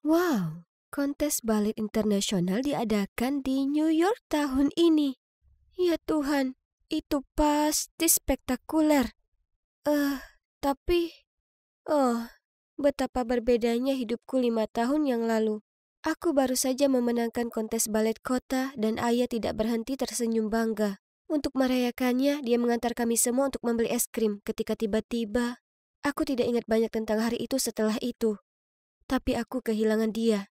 Wow, kontes balet internasional diadakan di New York tahun ini. Ya Tuhan, itu pasti spektakuler. Eh, tapi, oh, betapa berbedanya hidupku 5 tahun yang lalu. Aku baru saja memenangkan kontes balet kota dan ayah tidak berhenti tersenyum bangga. Untuk merayakannya, dia mengantar kami semua untuk membeli es krim ketika tiba-tiba, aku tidak ingat banyak tentang hari itu setelah itu. Tapi aku kehilangan dia.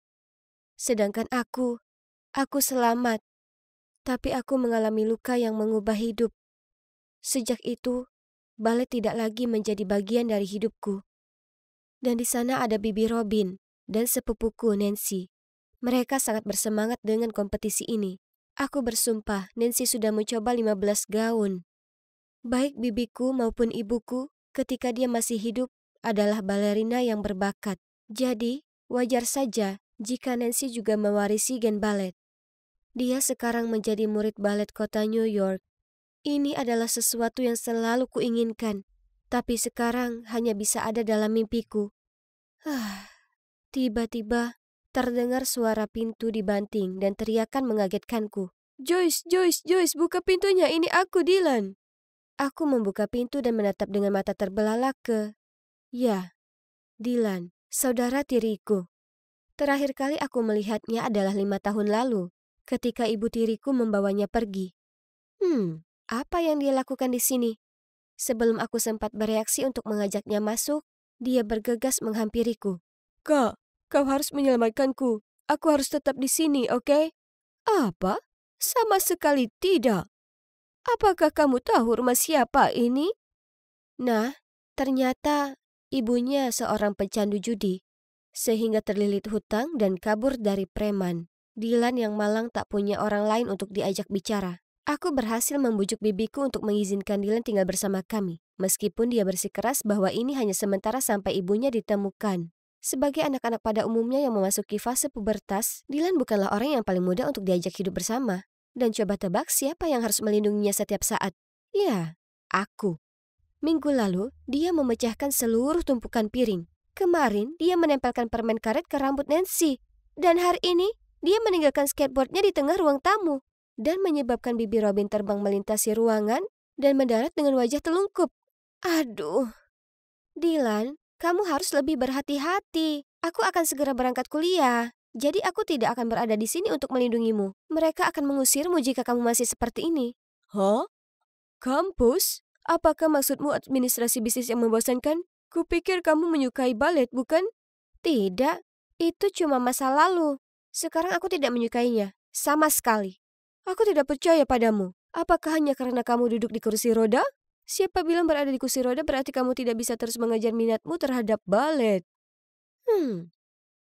Sedangkan aku selamat. Tapi aku mengalami luka yang mengubah hidup. Sejak itu, balet tidak lagi menjadi bagian dari hidupku. Dan di sana ada Bibi Robin dan sepupuku Nancy. Mereka sangat bersemangat dengan kompetisi ini. Aku bersumpah Nancy sudah mencoba 15 gaun. Baik bibiku maupun ibuku ketika dia masih hidup adalah balerina yang berbakat. Jadi, wajar saja jika Nancy juga mewarisi gen balet. Dia sekarang menjadi murid balet kota New York. Ini adalah sesuatu yang selalu kuinginkan, tapi sekarang hanya bisa ada dalam mimpiku. Tiba-tiba terdengar suara pintu dibanting dan teriakan mengagetkanku. Joyce, Joyce, Joyce, buka pintunya, ini aku, Dylan. Aku membuka pintu dan menatap dengan mata terbelalak ya, Dylan, saudara tiriku. Terakhir kali aku melihatnya adalah 5 tahun lalu, ketika ibu tiriku membawanya pergi. Apa yang dia lakukan di sini? Sebelum aku sempat bereaksi untuk mengajaknya masuk, dia bergegas menghampiriku. Kak, kau harus menyelamatkanku. Aku harus tetap di sini, oke? Apa? Sama sekali tidak. Apakah kamu tahu rumah siapa ini? Nah, ternyata ibunya seorang pecandu judi, sehingga terlilit hutang dan kabur dari preman. Dylan yang malang tak punya orang lain untuk diajak bicara. Aku berhasil membujuk bibiku untuk mengizinkan Dylan tinggal bersama kami, meskipun dia bersikeras bahwa ini hanya sementara sampai ibunya ditemukan. Sebagai anak-anak pada umumnya yang memasuki fase pubertas, Dylan bukanlah orang yang paling mudah untuk diajak hidup bersama. Dan coba tebak siapa yang harus melindunginya setiap saat? Ya, aku. Minggu lalu, dia memecahkan seluruh tumpukan piring. Kemarin, dia menempelkan permen karet ke rambut Nancy. Dan hari ini, dia meninggalkan skateboardnya di tengah ruang tamu. Dan menyebabkan Bibi Robin terbang melintasi ruangan dan mendarat dengan wajah telungkup. Aduh, Dylan, kamu harus lebih berhati-hati. Aku akan segera berangkat kuliah. Jadi aku tidak akan berada di sini untuk melindungimu. Mereka akan mengusirmu jika kamu masih seperti ini. Hah? Kampus? Apakah maksudmu administrasi bisnis yang membosankan? Kupikir kamu menyukai balet, bukan? Tidak, itu cuma masa lalu. Sekarang aku tidak menyukainya, sama sekali. Aku tidak percaya padamu. Apakah hanya karena kamu duduk di kursi roda? Siapa bilang berada di kursi roda berarti kamu tidak bisa terus mengejar minatmu terhadap balet?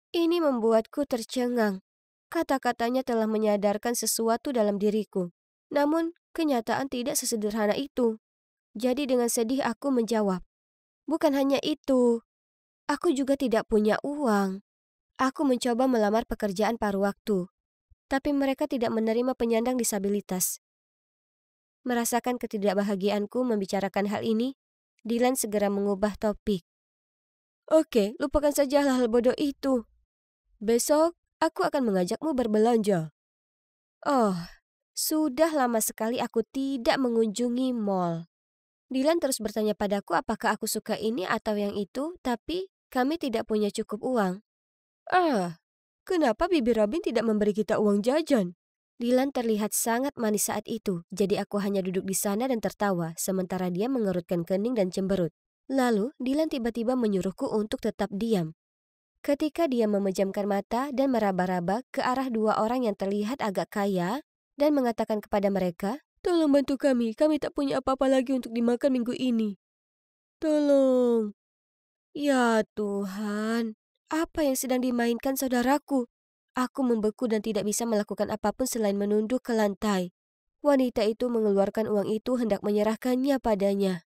Ini membuatku tercengang. Kata-katanya telah menyadarkan sesuatu dalam diriku. Namun, kenyataan tidak sesederhana itu. Jadi dengan sedih aku menjawab, bukan hanya itu. Aku juga tidak punya uang. Aku mencoba melamar pekerjaan paruh waktu. Tapi mereka tidak menerima penyandang disabilitas. Merasakan ketidakbahagiaanku membicarakan hal ini, Dylan segera mengubah topik. Oke, lupakan saja hal-hal bodoh itu. Besok, aku akan mengajakmu berbelanja. Oh, sudah lama sekali aku tidak mengunjungi mall. Dylan terus bertanya padaku apakah aku suka ini atau yang itu, tapi kami tidak punya cukup uang. Kenapa Bibi Robin tidak memberi kita uang jajan? Dylan terlihat sangat manis saat itu, jadi aku hanya duduk di sana dan tertawa, sementara dia mengerutkan kening dan cemberut. Lalu, Dylan tiba-tiba menyuruhku untuk tetap diam. Ketika dia memejamkan mata dan meraba-raba ke arah 2 orang yang terlihat agak kaya dan mengatakan kepada mereka, "Tolong bantu kami tak punya apa-apa lagi untuk dimakan minggu ini. Tolong." Ya Tuhan, apa yang sedang dimainkan saudaraku? Aku membeku dan tidak bisa melakukan apapun selain menunduk ke lantai. Wanita itu mengeluarkan uang itu hendak menyerahkannya padanya.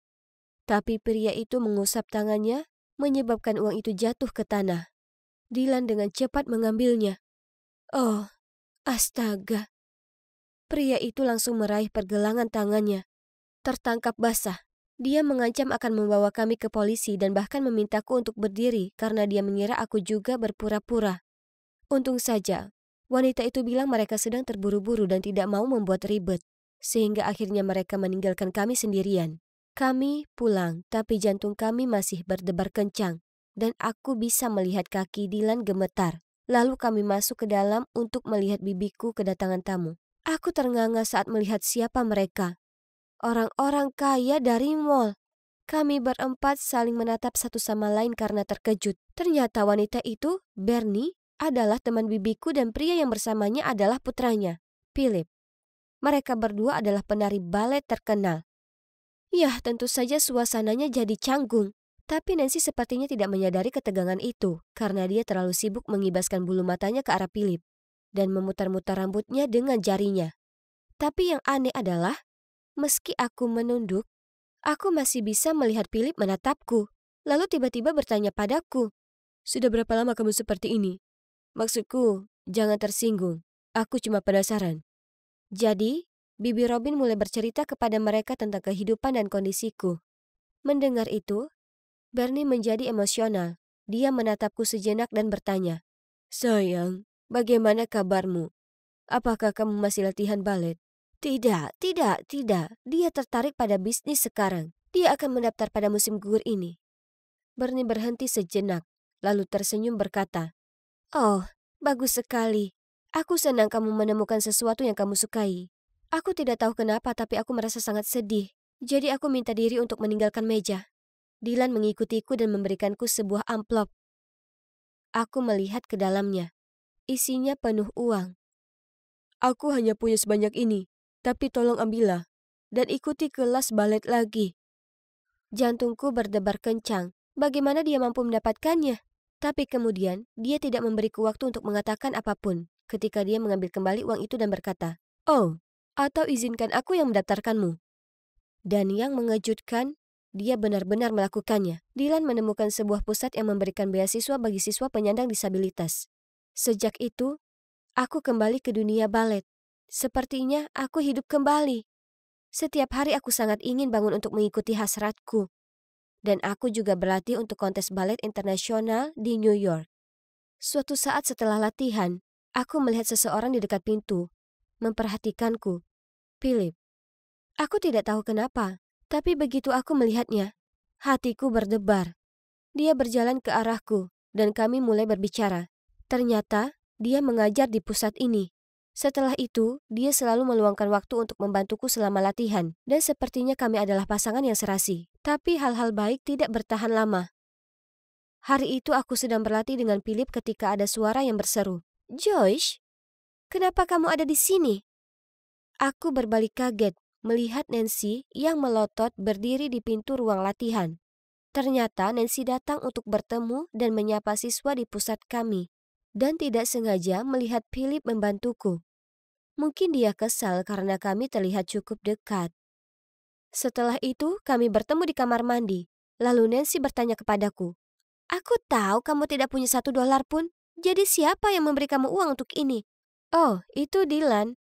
Tapi pria itu mengusap tangannya, menyebabkan uang itu jatuh ke tanah. Dylan dengan cepat mengambilnya. Oh, astaga. Pria itu langsung meraih pergelangan tangannya. Tertangkap basah. Dia mengancam akan membawa kami ke polisi dan bahkan memintaku untuk berdiri karena dia mengira aku juga berpura-pura. Untung saja, wanita itu bilang mereka sedang terburu-buru dan tidak mau membuat ribet, sehingga akhirnya mereka meninggalkan kami sendirian. Kami pulang, tapi jantung kami masih berdebar kencang, dan aku bisa melihat kaki Dylan gemetar. Lalu kami masuk ke dalam untuk melihat bibiku kedatangan tamu. Aku ternganga saat melihat siapa mereka. Orang-orang kaya dari mall. Kami berempat saling menatap satu sama lain karena terkejut. Ternyata wanita itu, Bernie, adalah teman bibiku dan pria yang bersamanya adalah putranya, Philip. Mereka berdua adalah penari balet terkenal. Ya, tentu saja suasananya jadi canggung. Tapi Nancy sepertinya tidak menyadari ketegangan itu karena dia terlalu sibuk mengibaskan bulu matanya ke arah Philip dan memutar-mutar rambutnya dengan jarinya. Tapi yang aneh adalah, meski aku menunduk, aku masih bisa melihat Philip menatapku. Lalu tiba-tiba bertanya padaku, "Sudah berapa lama kamu seperti ini? Maksudku, jangan tersinggung. Aku cuma penasaran." Jadi, Bibi Robin mulai bercerita kepada mereka tentang kehidupan dan kondisiku. Mendengar itu, Bernie menjadi emosional. Dia menatapku sejenak dan bertanya, "Sayang, bagaimana kabarmu? Apakah kamu masih latihan balet?" Tidak. Dia tertarik pada bisnis sekarang. Dia akan mendaftar pada musim gugur ini." Bernie berhenti sejenak, lalu tersenyum berkata, "Oh, bagus sekali. Aku senang kamu menemukan sesuatu yang kamu sukai. Aku tidak tahu kenapa, tapi aku merasa sangat sedih. Jadi aku minta diri untuk meninggalkan meja." Dylan mengikutiku dan memberikanku sebuah amplop. Aku melihat ke dalamnya. Isinya penuh uang. "Aku hanya punya sebanyak ini, tapi tolong ambillah dan ikuti kelas balet lagi." Jantungku berdebar kencang. Bagaimana dia mampu mendapatkannya? Tapi kemudian, dia tidak memberiku waktu untuk mengatakan apapun ketika dia mengambil kembali uang itu dan berkata, "Oh, atau izinkan aku yang mendaftarkanmu." Dan yang mengejutkan, dia benar-benar melakukannya. Dylan menemukan sebuah pusat yang memberikan beasiswa bagi siswa penyandang disabilitas. Sejak itu, aku kembali ke dunia balet. Sepertinya aku hidup kembali. Setiap hari aku sangat ingin bangun untuk mengikuti hasratku. Dan aku juga berlatih untuk kontes balet internasional di New York. Suatu saat setelah latihan, aku melihat seseorang di dekat pintu, memperhatikanku. Philip. Aku tidak tahu kenapa, tapi begitu aku melihatnya, hatiku berdebar. Dia berjalan ke arahku, dan kami mulai berbicara. Ternyata, dia mengajar di pusat ini. Setelah itu, dia selalu meluangkan waktu untuk membantuku selama latihan, dan sepertinya kami adalah pasangan yang serasi. Tapi hal-hal baik tidak bertahan lama. Hari itu aku sedang berlatih dengan Philip ketika ada suara yang berseru, "Joyce, kenapa kamu ada di sini?" Aku berbalik kaget melihat Nancy yang melotot berdiri di pintu ruang latihan. Ternyata Nancy datang untuk bertemu dan menyapa siswa di pusat kami, dan tidak sengaja melihat Philip membantuku. Mungkin dia kesal karena kami terlihat cukup dekat. Setelah itu kami bertemu di kamar mandi, lalu Nancy bertanya kepadaku, "Aku tahu kamu tidak punya $1 pun, jadi siapa yang memberi kamu uang untuk ini?" "Oh, itu Dylan."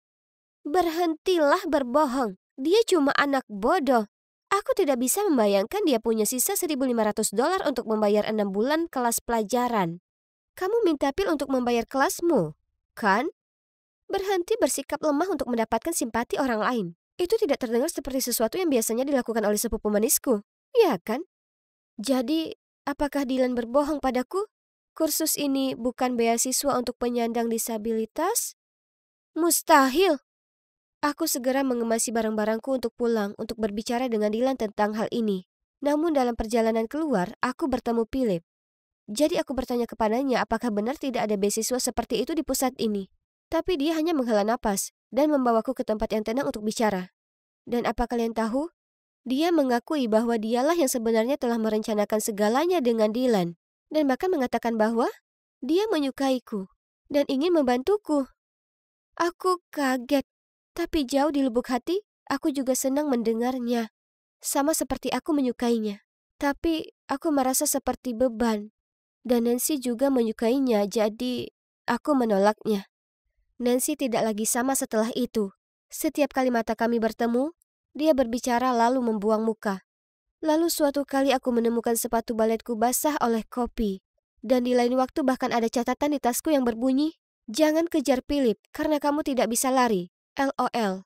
"Berhentilah berbohong. Dia cuma anak bodoh. Aku tidak bisa membayangkan dia punya sisa $1.500 untuk membayar 6 bulan kelas pelajaran." "Kamu minta Phil untuk membayar kelasmu, kan?" Berhenti bersikap lemah untuk mendapatkan simpati orang lain. Itu tidak terdengar seperti sesuatu yang biasanya dilakukan oleh sepupu manisku. Iya kan? Jadi, apakah Dylan berbohong padaku? Kursus ini bukan beasiswa untuk penyandang disabilitas? Mustahil. Aku segera mengemasi barang-barangku untuk pulang untuk berbicara dengan Dylan tentang hal ini. Namun dalam perjalanan keluar, aku bertemu Philip. Jadi aku bertanya kepadanya apakah benar tidak ada beasiswa seperti itu di pusat ini. Tapi dia hanya menghela napas dan membawaku ke tempat yang tenang untuk bicara. Dan apa kalian tahu? Dia mengakui bahwa dialah yang sebenarnya telah merencanakan segalanya dengan Dylan. Dan bahkan mengatakan bahwa dia menyukaiku dan ingin membantuku. Aku kaget. Tapi jauh di lubuk hati, aku juga senang mendengarnya. Sama seperti aku menyukainya. Tapi aku merasa seperti beban. Dan Nancy juga menyukainya, jadi aku menolaknya. Nancy tidak lagi sama setelah itu. Setiap kali mata kami bertemu, dia berbicara lalu membuang muka. Lalu suatu kali aku menemukan sepatu baletku basah oleh kopi. Dan di lain waktu bahkan ada catatan di tasku yang berbunyi, "Jangan kejar Philip karena kamu tidak bisa lari. LOL."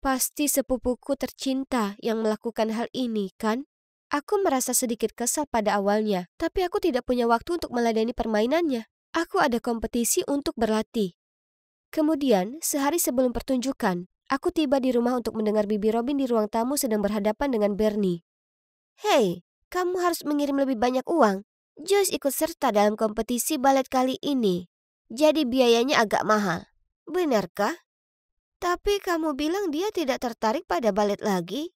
Pasti sepupuku tercinta yang melakukan hal ini, kan? Aku merasa sedikit kesal pada awalnya, tapi aku tidak punya waktu untuk meladeni permainannya. Aku ada kompetisi untuk berlatih. Kemudian, sehari sebelum pertunjukan, aku tiba di rumah untuk mendengar Bibi Robin di ruang tamu sedang berhadapan dengan Bernie. "Hei, kamu harus mengirim lebih banyak uang. Joyce ikut serta dalam kompetisi balet kali ini. Jadi biayanya agak mahal. Benarkah? Tapi kamu bilang dia tidak tertarik pada balet lagi.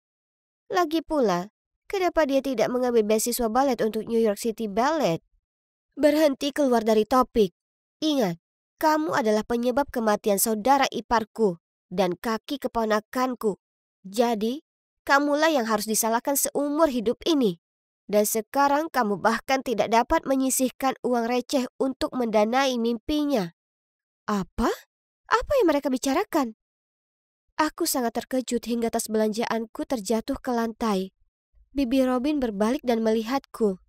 Lagi pula, kenapa dia tidak mengambil beasiswa balet untuk New York City Ballet?" Berhenti keluar dari topik. Ingat, kamu adalah penyebab kematian saudara iparku dan kaki keponakanku. Jadi, kamulah yang harus disalahkan seumur hidup ini. Dan sekarang kamu bahkan tidak dapat menyisihkan uang receh untuk mendanai mimpinya. Apa? Apa yang mereka bicarakan? Aku sangat terkejut hingga tas belanjaanku terjatuh ke lantai. Bibi Robin berbalik dan melihatku.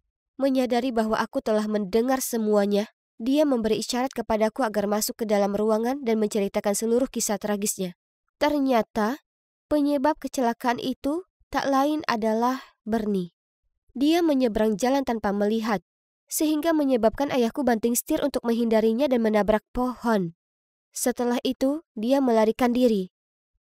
Menyadari bahwa aku telah mendengar semuanya, dia memberi isyarat kepadaku agar masuk ke dalam ruangan dan menceritakan seluruh kisah tragisnya. Ternyata, penyebab kecelakaan itu tak lain adalah Bernie. Dia menyeberang jalan tanpa melihat, sehingga menyebabkan ayahku banting setir untuk menghindarinya dan menabrak pohon. Setelah itu, dia melarikan diri.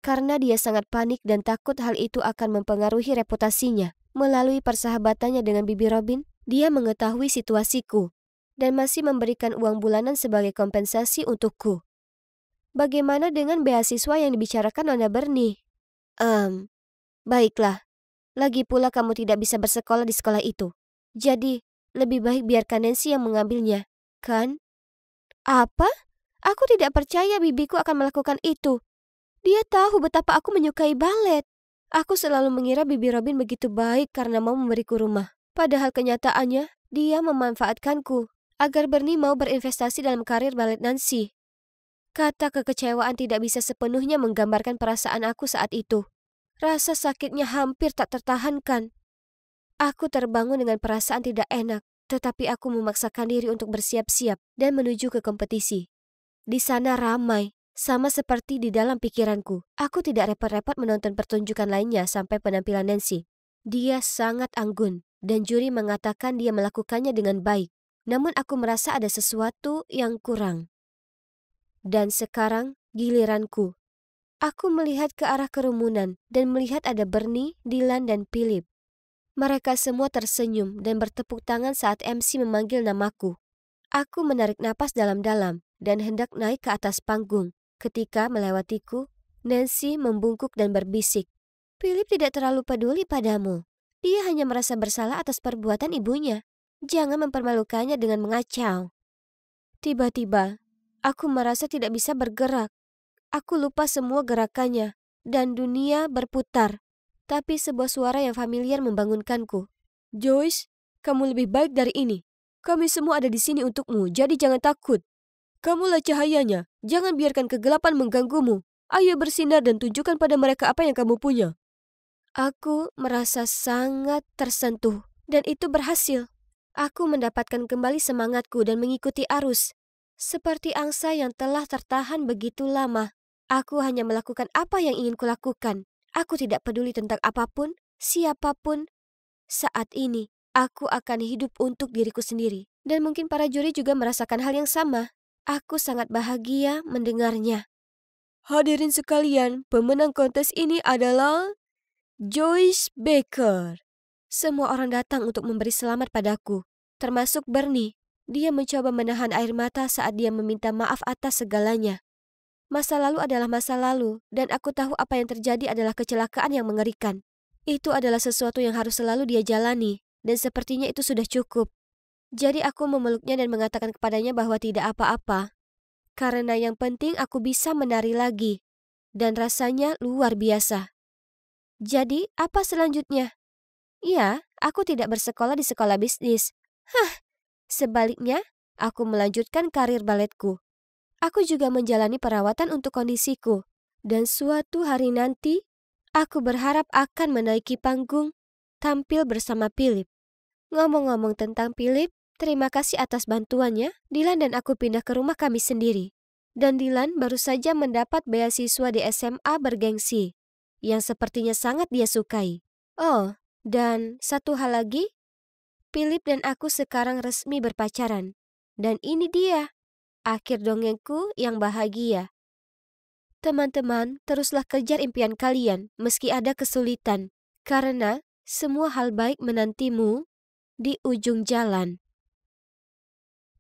Karena dia sangat panik dan takut hal itu akan mempengaruhi reputasinya. Melalui persahabatannya dengan Bibi Robin, dia mengetahui situasiku dan masih memberikan uang bulanan sebagai kompensasi untukku. Bagaimana dengan beasiswa yang dibicarakan Nona Bernie? Baiklah. Lagi pula kamu tidak bisa bersekolah di sekolah itu. Jadi, lebih baik biarkan Nancy yang mengambilnya, kan? Apa? Aku tidak percaya bibiku akan melakukan itu. Dia tahu betapa aku menyukai balet. Aku selalu mengira Bibi Robin begitu baik karena mau memberiku rumah. Padahal kenyataannya, dia memanfaatkanku agar Bernie mau berinvestasi dalam karir balet Nancy. Kata kekecewaan tidak bisa sepenuhnya menggambarkan perasaan aku saat itu. Rasa sakitnya hampir tak tertahankan. Aku terbangun dengan perasaan tidak enak, tetapi aku memaksakan diri untuk bersiap-siap dan menuju ke kompetisi. Di sana ramai, sama seperti di dalam pikiranku. Aku tidak repot-repot menonton pertunjukan lainnya sampai penampilan Nancy. Dia sangat anggun, dan juri mengatakan dia melakukannya dengan baik. Namun aku merasa ada sesuatu yang kurang. Dan sekarang giliranku. Aku melihat ke arah kerumunan dan melihat ada Bernie, Dylan, dan Philip. Mereka semua tersenyum dan bertepuk tangan saat MC memanggil namaku. Aku menarik napas dalam-dalam dan hendak naik ke atas panggung. Ketika melewatiku, Nancy membungkuk dan berbisik, "Philip tidak terlalu peduli padamu. Dia hanya merasa bersalah atas perbuatan ibunya. Jangan mempermalukannya dengan mengacau." Tiba-tiba, aku merasa tidak bisa bergerak. Aku lupa semua gerakannya, dan dunia berputar. Tapi sebuah suara yang familiar membangunkanku. "Joyce, kamu lebih baik dari ini. Kami semua ada di sini untukmu, jadi jangan takut. Kamulah cahayanya, jangan biarkan kegelapan mengganggumu. Ayo bersinar dan tunjukkan pada mereka apa yang kamu punya." Aku merasa sangat tersentuh, dan itu berhasil. Aku mendapatkan kembali semangatku dan mengikuti arus. Seperti angsa yang telah tertahan begitu lama, aku hanya melakukan apa yang ingin kulakukan. Aku tidak peduli tentang apapun, siapapun. Saat ini, aku akan hidup untuk diriku sendiri. Dan mungkin para juri juga merasakan hal yang sama. Aku sangat bahagia mendengarnya. Hadirin sekalian, pemenang kontes ini adalah Joyce Baker. Semua orang datang untuk memberi selamat padaku, termasuk Bernie. Dia mencoba menahan air mata saat dia meminta maaf atas segalanya. Masa lalu adalah masa lalu, dan aku tahu apa yang terjadi adalah kecelakaan yang mengerikan. Itu adalah sesuatu yang harus selalu dia jalani, dan sepertinya itu sudah cukup. Jadi aku memeluknya dan mengatakan kepadanya bahwa tidak apa-apa. Karena yang penting aku bisa menari lagi. Dan rasanya luar biasa. Jadi, apa selanjutnya? Ya, aku tidak bersekolah di sekolah bisnis. Sebaliknya, aku melanjutkan karir baletku. Aku juga menjalani perawatan untuk kondisiku. Dan suatu hari nanti, aku berharap akan menaiki panggung, tampil bersama Philip. Ngomong-ngomong tentang Philip, Terima kasih atas bantuannya. Dylan dan aku pindah ke rumah kami sendiri. Dan Dylan baru saja mendapat beasiswa di SMA bergengsi, yang sepertinya sangat dia sukai. Oh, dan satu hal lagi, Philip dan aku sekarang resmi berpacaran. Dan ini dia, akhir dongengku yang bahagia. Teman-teman, teruslah kejar impian kalian meski ada kesulitan, karena semua hal baik menantimu di ujung jalan.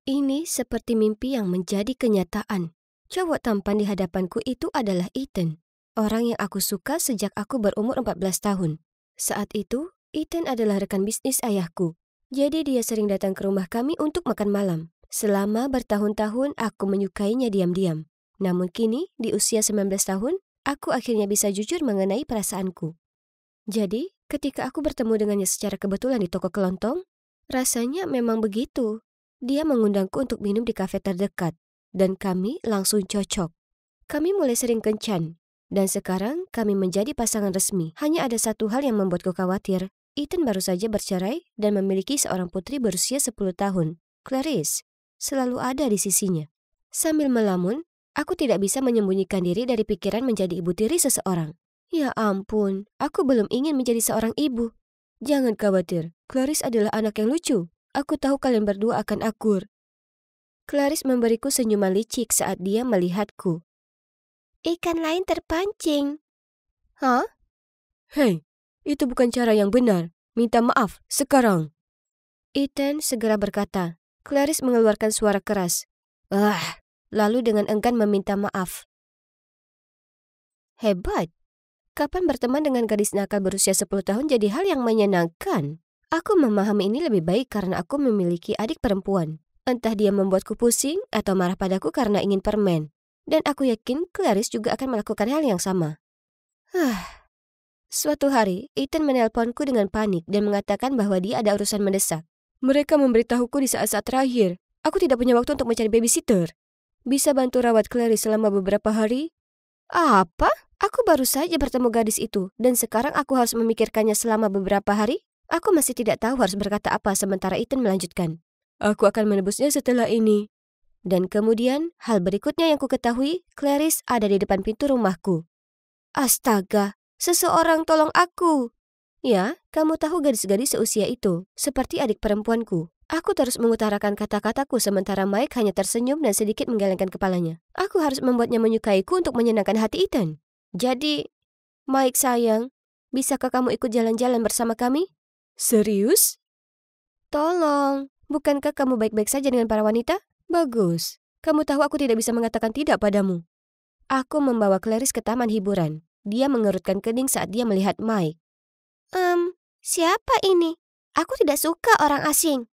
Ini seperti mimpi yang menjadi kenyataan. Cowok tampan di hadapanku itu adalah Ethan, orang yang aku suka sejak aku berumur 14 tahun. Saat itu, Ethan adalah rekan bisnis ayahku. Jadi dia sering datang ke rumah kami untuk makan malam. Selama bertahun-tahun aku menyukainya diam-diam. Namun kini, di usia 19 tahun, aku akhirnya bisa jujur mengenai perasaanku. Jadi, ketika aku bertemu dengannya secara kebetulan di toko kelontong, rasanya memang begitu. Dia mengundangku untuk minum di kafe terdekat, dan kami langsung cocok. Kami mulai sering kencan, dan sekarang kami menjadi pasangan resmi. Hanya ada satu hal yang membuatku khawatir. Ethan baru saja bercerai dan memiliki seorang putri berusia 10 tahun. Clarice selalu ada di sisinya. Sambil melamun, aku tidak bisa menyembunyikan diri dari pikiran menjadi ibu tiri seseorang. Ya ampun, aku belum ingin menjadi seorang ibu. Jangan khawatir, Clarice adalah anak yang lucu. Aku tahu kalian berdua akan akur. Clarice memberiku senyuman licik saat dia melihatku. Ikan lain terpancing. Hah? Hei, itu bukan cara yang benar. Minta maaf, sekarang. Ethan segera berkata. Clarice mengeluarkan suara keras. Lalu dengan enggan meminta maaf. Hebat. Kapan berteman dengan gadis nakal berusia 10 tahun jadi hal yang menyenangkan? Aku memahami ini lebih baik karena aku memiliki adik perempuan. Entah dia membuatku pusing atau marah padaku karena ingin permen. Dan aku yakin Clarice juga akan melakukan hal yang sama. Suatu hari, Ethan menelponku dengan panik dan mengatakan bahwa dia ada urusan mendesak. Mereka memberitahuku di saat-saat terakhir. Aku tidak punya waktu untuk mencari babysitter. Bisa bantu rawat Clarice selama beberapa hari? Apa? Aku baru saja bertemu gadis itu, dan sekarang aku harus memikirkannya selama beberapa hari? Aku masih tidak tahu harus berkata apa sementara Ethan melanjutkan. Aku akan menebusnya setelah ini. Dan kemudian, hal berikutnya yang ku ketahui, Clarice ada di depan pintu rumahku. Astaga, seseorang tolong aku. Ya, kamu tahu gadis-gadis seusia itu, seperti adik perempuanku. Aku terus mengutarakan kata-kataku sementara Mike hanya tersenyum dan sedikit menggelengkan kepalanya. Aku harus membuatnya menyukaiku untuk menyenangkan hati Ethan. Jadi, Mike sayang, bisakah kamu ikut jalan-jalan bersama kami? Serius? Tolong, bukankah kamu baik-baik saja dengan para wanita? Bagus, kamu tahu aku tidak bisa mengatakan tidak padamu. Aku membawa Clarice ke taman hiburan. Dia mengerutkan kening saat dia melihat Mike. Siapa ini? Aku tidak suka orang asing.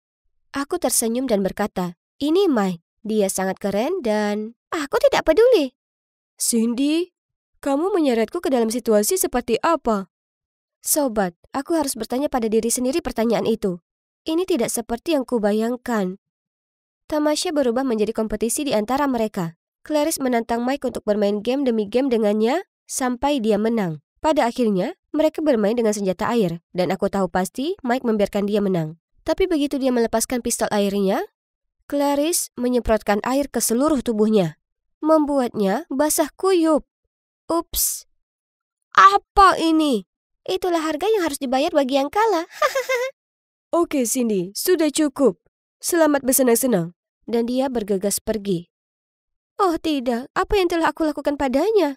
Aku tersenyum dan berkata, ini Mike, dia sangat keren dan aku tidak peduli. Cindy, kamu menyeretku ke dalam situasi seperti apa? Sobat, aku harus bertanya pada diri sendiri pertanyaan itu. Ini tidak seperti yang kubayangkan. Tamasya berubah menjadi kompetisi di antara mereka. Clarice menantang Mike untuk bermain game demi game dengannya sampai dia menang. Pada akhirnya, mereka bermain dengan senjata air, dan aku tahu pasti Mike membiarkan dia menang. Tapi begitu dia melepaskan pistol airnya, Clarice menyemprotkan air ke seluruh tubuhnya, membuatnya basah kuyup. Ups, apa ini? Itulah harga yang harus dibayar bagi yang kalah. Oke Cindy, sudah cukup. Selamat bersenang-senang. Dan dia bergegas pergi. Oh tidak, apa yang telah aku lakukan padanya?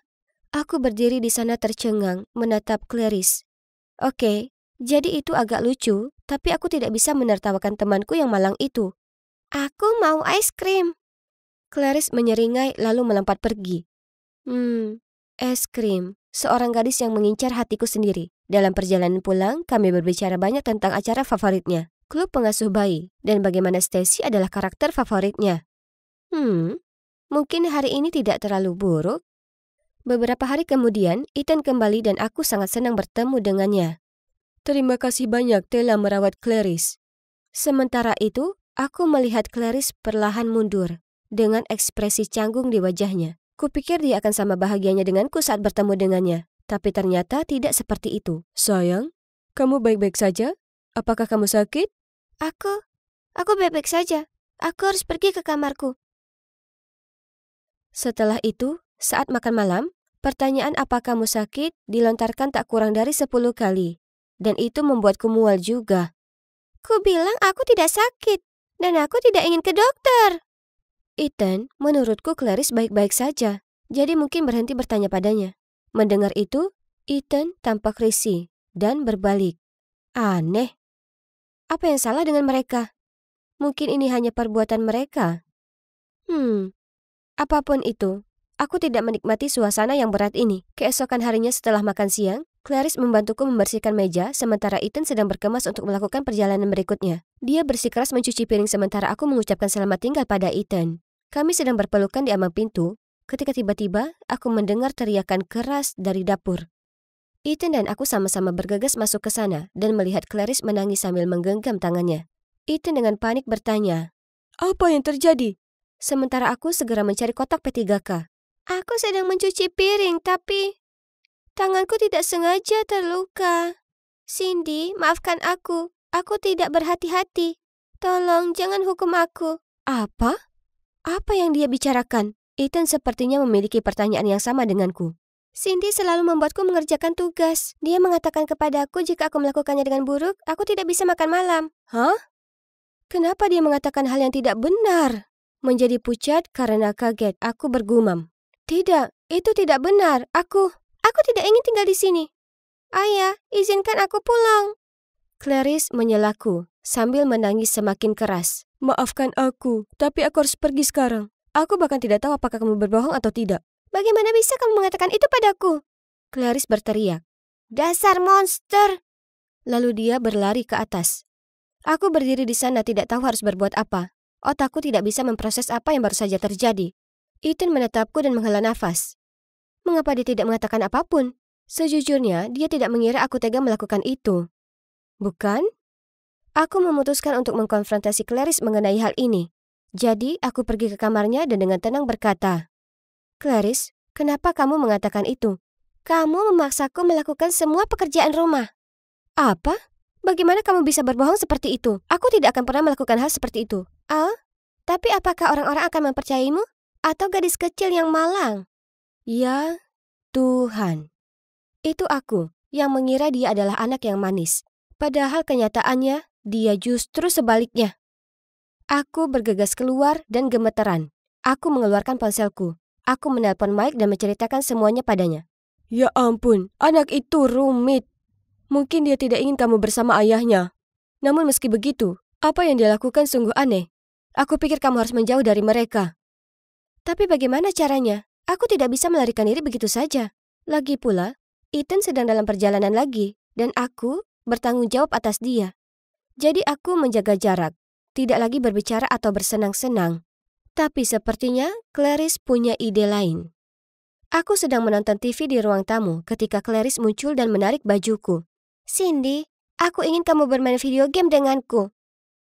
Aku berdiri di sana tercengang, menatap Clarice. Oke, jadi itu agak lucu, tapi aku tidak bisa menertawakan temanku yang malang itu. Aku mau es krim. Clarice menyeringai lalu melompat pergi. Es krim. Seorang gadis yang mengincar hatiku sendiri. Dalam perjalanan pulang, kami berbicara banyak tentang acara favoritnya, klub pengasuh bayi, dan bagaimana Stacy adalah karakter favoritnya. Mungkin hari ini tidak terlalu buruk. Beberapa hari kemudian, Ethan kembali dan aku sangat senang bertemu dengannya. Terima kasih banyak telah merawat Clarice. Sementara itu, aku melihat Clarice perlahan mundur, dengan ekspresi canggung di wajahnya. Kupikir dia akan sama bahagianya denganku saat bertemu dengannya. Tapi ternyata tidak seperti itu. Sayang, kamu baik-baik saja? Apakah kamu sakit? Aku baik-baik saja. Aku harus pergi ke kamarku. Setelah itu, saat makan malam, pertanyaan "apa kamu sakit?" dilontarkan tak kurang dari 10 kali. Dan itu membuatku mual juga. Ku bilang aku tidak sakit, dan aku tidak ingin ke dokter. Ethan, menurutku Clarice baik-baik saja, jadi mungkin berhenti bertanya padanya. Mendengar itu, Ethan tampak risih dan berbalik. Aneh. Apa yang salah dengan mereka? Mungkin ini hanya perbuatan mereka. Apapun itu, aku tidak menikmati suasana yang berat ini. Keesokan harinya setelah makan siang, Clarice membantuku membersihkan meja, sementara Ethan sedang berkemas untuk melakukan perjalanan berikutnya. Dia bersikeras mencuci piring sementara aku mengucapkan selamat tinggal pada Ethan. Kami sedang berpelukan di ambang pintu, ketika tiba-tiba aku mendengar teriakan keras dari dapur. Ethan dan aku sama-sama bergegas masuk ke sana dan melihat Clarice menangis sambil menggenggam tangannya. Ethan dengan panik bertanya, "Apa yang terjadi?" Sementara aku segera mencari kotak P3K. Aku sedang mencuci piring, tapi tanganku tidak sengaja terluka. Cindy, maafkan aku. Aku tidak berhati-hati. Tolong, jangan hukum aku. Apa? Apa yang dia bicarakan? Ethan sepertinya memiliki pertanyaan yang sama denganku. Cindy selalu membuatku mengerjakan tugas. Dia mengatakan kepadaku jika aku melakukannya dengan buruk, aku tidak bisa makan malam. Hah? Kenapa dia mengatakan hal yang tidak benar? Menjadi pucat karena kaget, aku bergumam. Tidak, itu tidak benar. Aku tidak ingin tinggal di sini. Ayah, izinkan aku pulang. Clarice menyelaku sambil menangis semakin keras. Maafkan aku, tapi aku harus pergi sekarang. Aku bahkan tidak tahu apakah kamu berbohong atau tidak. Bagaimana bisa kamu mengatakan itu padaku? Clarice berteriak. Dasar monster! Lalu dia berlari ke atas. Aku berdiri di sana tidak tahu harus berbuat apa. Otakku tidak bisa memproses apa yang baru saja terjadi. Ethan menatapku dan menghela nafas. Mengapa dia tidak mengatakan apapun? Sejujurnya, dia tidak mengira aku tega melakukan itu. Bukan? Aku memutuskan untuk mengkonfrontasi Clarice mengenai hal ini. Jadi, aku pergi ke kamarnya dan dengan tenang berkata, Clarice, kenapa kamu mengatakan itu? Kamu memaksaku melakukan semua pekerjaan rumah. Apa? Bagaimana kamu bisa berbohong seperti itu? Aku tidak akan pernah melakukan hal seperti itu. Tapi apakah orang-orang akan mempercayaimu? Atau gadis kecil yang malang? Ya, Tuhan. Itu aku yang mengira dia adalah anak yang manis. Padahal kenyataannya, dia justru sebaliknya. Aku bergegas keluar dan gemeteran. Aku mengeluarkan ponselku. Aku menelpon Mike dan menceritakan semuanya padanya. Ya ampun, anak itu rumit. Mungkin dia tidak ingin kamu bersama ayahnya. Namun meski begitu, apa yang dia lakukan sungguh aneh. Aku pikir kamu harus menjauh dari mereka. Tapi bagaimana caranya? Aku tidak bisa melarikan diri begitu saja. Lagi pula, Ethan sedang dalam perjalanan lagi, dan aku bertanggung jawab atas dia. Jadi aku menjaga jarak, tidak lagi berbicara atau bersenang-senang. Tapi sepertinya Clarice punya ide lain. Aku sedang menonton TV di ruang tamu ketika Clarice muncul dan menarik bajuku. Cindy, aku ingin kamu bermain video game denganku.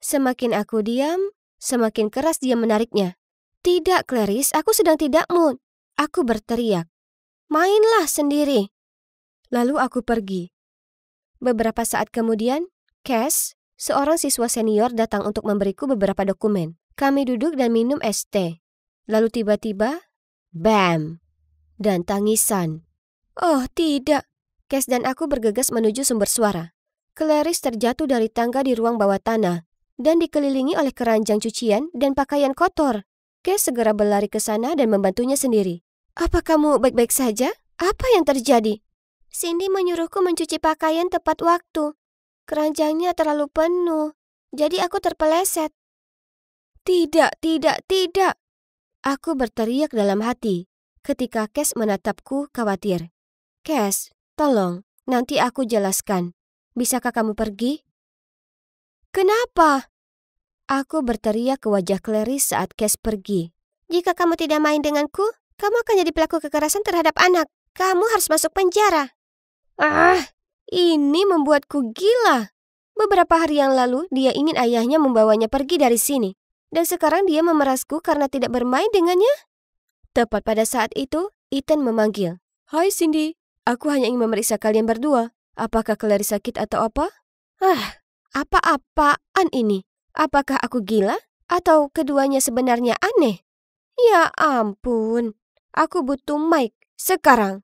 Semakin aku diam, semakin keras dia menariknya. Tidak, Clarice, aku sedang tidak mood. Aku berteriak. Mainlah sendiri. Lalu aku pergi. Beberapa saat kemudian, Cass, seorang siswa senior datang untuk memberiku beberapa dokumen. Kami duduk dan minum es teh. Lalu tiba-tiba, bam! Dan tangisan. Oh tidak. Cass dan aku bergegas menuju sumber suara. Clarice terjatuh dari tangga di ruang bawah tanah dan dikelilingi oleh keranjang cucian dan pakaian kotor. Cass segera berlari ke sana dan membantunya sendiri. Apa kamu baik-baik saja? Apa yang terjadi? Cindy menyuruhku mencuci pakaian tepat waktu. Keranjangnya terlalu penuh, jadi aku terpeleset. Tidak. Aku berteriak dalam hati ketika Cass menatapku khawatir. Cass, tolong, nanti aku jelaskan. Bisakah kamu pergi? Kenapa? Aku berteriak ke wajah Clarice saat Cass pergi. Jika kamu tidak main denganku, kamu akan jadi pelaku kekerasan terhadap anak. Kamu harus masuk penjara. Ini membuatku gila. Beberapa hari yang lalu, dia ingin ayahnya membawanya pergi dari sini. Dan sekarang dia memerasku karena tidak bermain dengannya. Tepat pada saat itu, Ethan memanggil. Hai Cindy, aku hanya ingin memeriksa kalian berdua. Apakah Clarice sakit atau apa? Apa-apaan ini? Apakah aku gila? Atau keduanya sebenarnya aneh? Ya ampun, aku butuh Mike sekarang.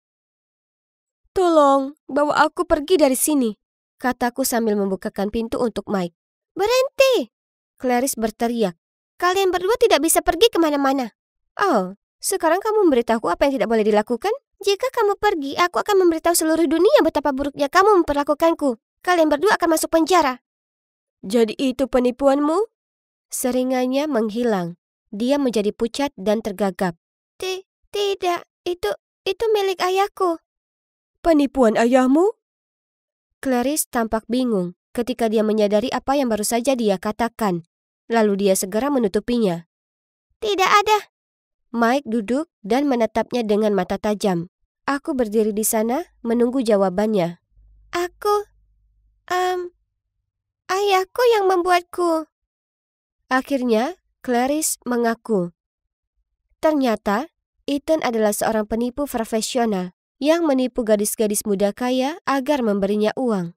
Tolong, bawa aku pergi dari sini, kataku sambil membukakan pintu untuk Mike. Berhenti! Clarice berteriak. Kalian berdua tidak bisa pergi kemana-mana. Oh, sekarang kamu memberitahu apa yang tidak boleh dilakukan? Jika kamu pergi, aku akan memberitahu seluruh dunia betapa buruknya kamu memperlakukanku. Kalian berdua akan masuk penjara. Jadi itu penipuanmu? Seringannya menghilang. Dia menjadi pucat dan tergagap. Tidak, itu milik ayahku. Penipuan ayahmu? Clarice tampak bingung ketika dia menyadari apa yang baru saja dia katakan. Lalu dia segera menutupinya. Tidak ada. Mike duduk dan menatapnya dengan mata tajam. Aku berdiri di sana menunggu jawabannya. Ayahku yang membuatku. Akhirnya, Clarice mengaku. Ternyata, Ethan adalah seorang penipu profesional yang menipu gadis-gadis muda kaya agar memberinya uang.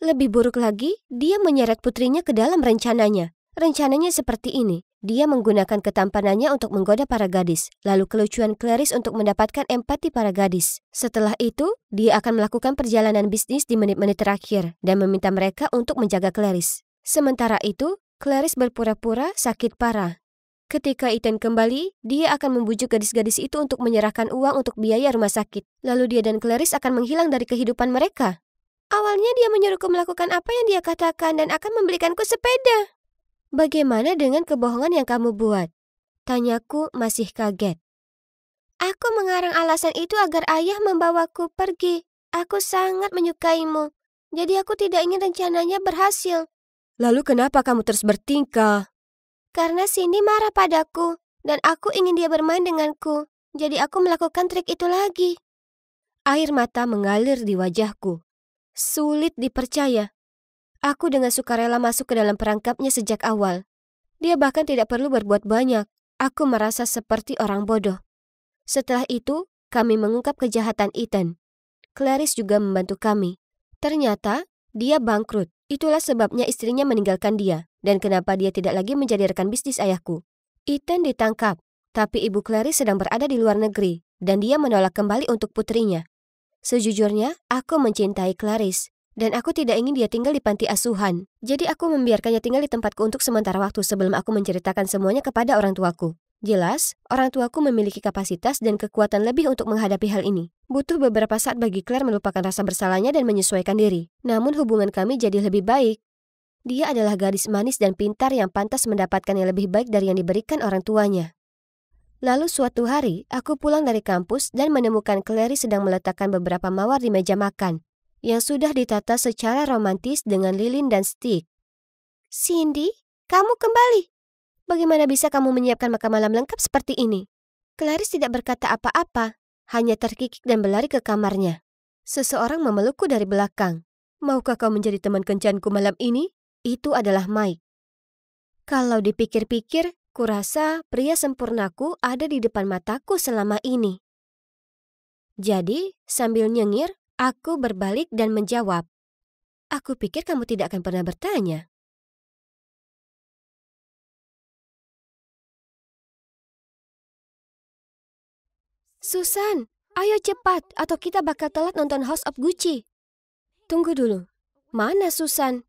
Lebih buruk lagi, dia menyeret putrinya ke dalam rencananya. Rencananya seperti ini. Dia menggunakan ketampanannya untuk menggoda para gadis, lalu kelucuan Clarice untuk mendapatkan empati para gadis. Setelah itu, dia akan melakukan perjalanan bisnis di menit-menit terakhir dan meminta mereka untuk menjaga Clarice. Sementara itu, Clarice berpura-pura sakit parah. Ketika Ethan kembali, dia akan membujuk gadis-gadis itu untuk menyerahkan uang untuk biaya rumah sakit. Lalu dia dan Clarice akan menghilang dari kehidupan mereka. Awalnya dia menyuruhku melakukan apa yang dia katakan dan akan membelikanku sepeda. Bagaimana dengan kebohongan yang kamu buat? Tanyaku masih kaget. Aku mengarang alasan itu agar ayah membawaku pergi. Aku sangat menyukaimu. Jadi aku tidak ingin rencananya berhasil. Lalu kenapa kamu terus bertingkah? Karena Cindy marah padaku, dan aku ingin dia bermain denganku. Jadi aku melakukan trik itu lagi. Air mata mengalir di wajahku. Sulit dipercaya. Aku dengan sukarela masuk ke dalam perangkapnya sejak awal. Dia bahkan tidak perlu berbuat banyak. Aku merasa seperti orang bodoh. Setelah itu, kami mengungkap kejahatan Ethan. Clarice juga membantu kami. Ternyata, dia bangkrut. Itulah sebabnya istrinya meninggalkan dia. Dan kenapa dia tidak lagi menjadi rekan bisnis ayahku. Ethan ditangkap, tapi ibu Clarice sedang berada di luar negeri. Dan dia menolak kembali untuk putrinya. Sejujurnya, aku mencintai Clarice. Dan aku tidak ingin dia tinggal di panti asuhan. Jadi aku membiarkannya tinggal di tempatku untuk sementara waktu sebelum aku menceritakan semuanya kepada orang tuaku. Jelas, orang tuaku memiliki kapasitas dan kekuatan lebih untuk menghadapi hal ini. Butuh beberapa saat bagi Claire melupakan rasa bersalahnya dan menyesuaikan diri. Namun hubungan kami jadi lebih baik. Dia adalah gadis manis dan pintar yang pantas mendapatkan yang lebih baik dari yang diberikan orang tuanya. Lalu suatu hari, aku pulang dari kampus dan menemukan Clarice sedang meletakkan beberapa mawar di meja makan yang sudah ditata secara romantis dengan lilin dan stik. Cindy, kamu kembali. Bagaimana bisa kamu menyiapkan makan malam lengkap seperti ini? Clarice tidak berkata apa-apa, hanya terkikik dan berlari ke kamarnya. Seseorang memelukku dari belakang. Maukah kau menjadi teman kencanku malam ini? Itu adalah Mike. Kalau dipikir-pikir, kurasa pria sempurnaku ada di depan mataku selama ini. Jadi, sambil nyengir, aku berbalik dan menjawab. Aku pikir kamu tidak akan pernah bertanya. Susan, ayo cepat atau kita bakal telat nonton House of Gucci. Tunggu dulu, mana Susan?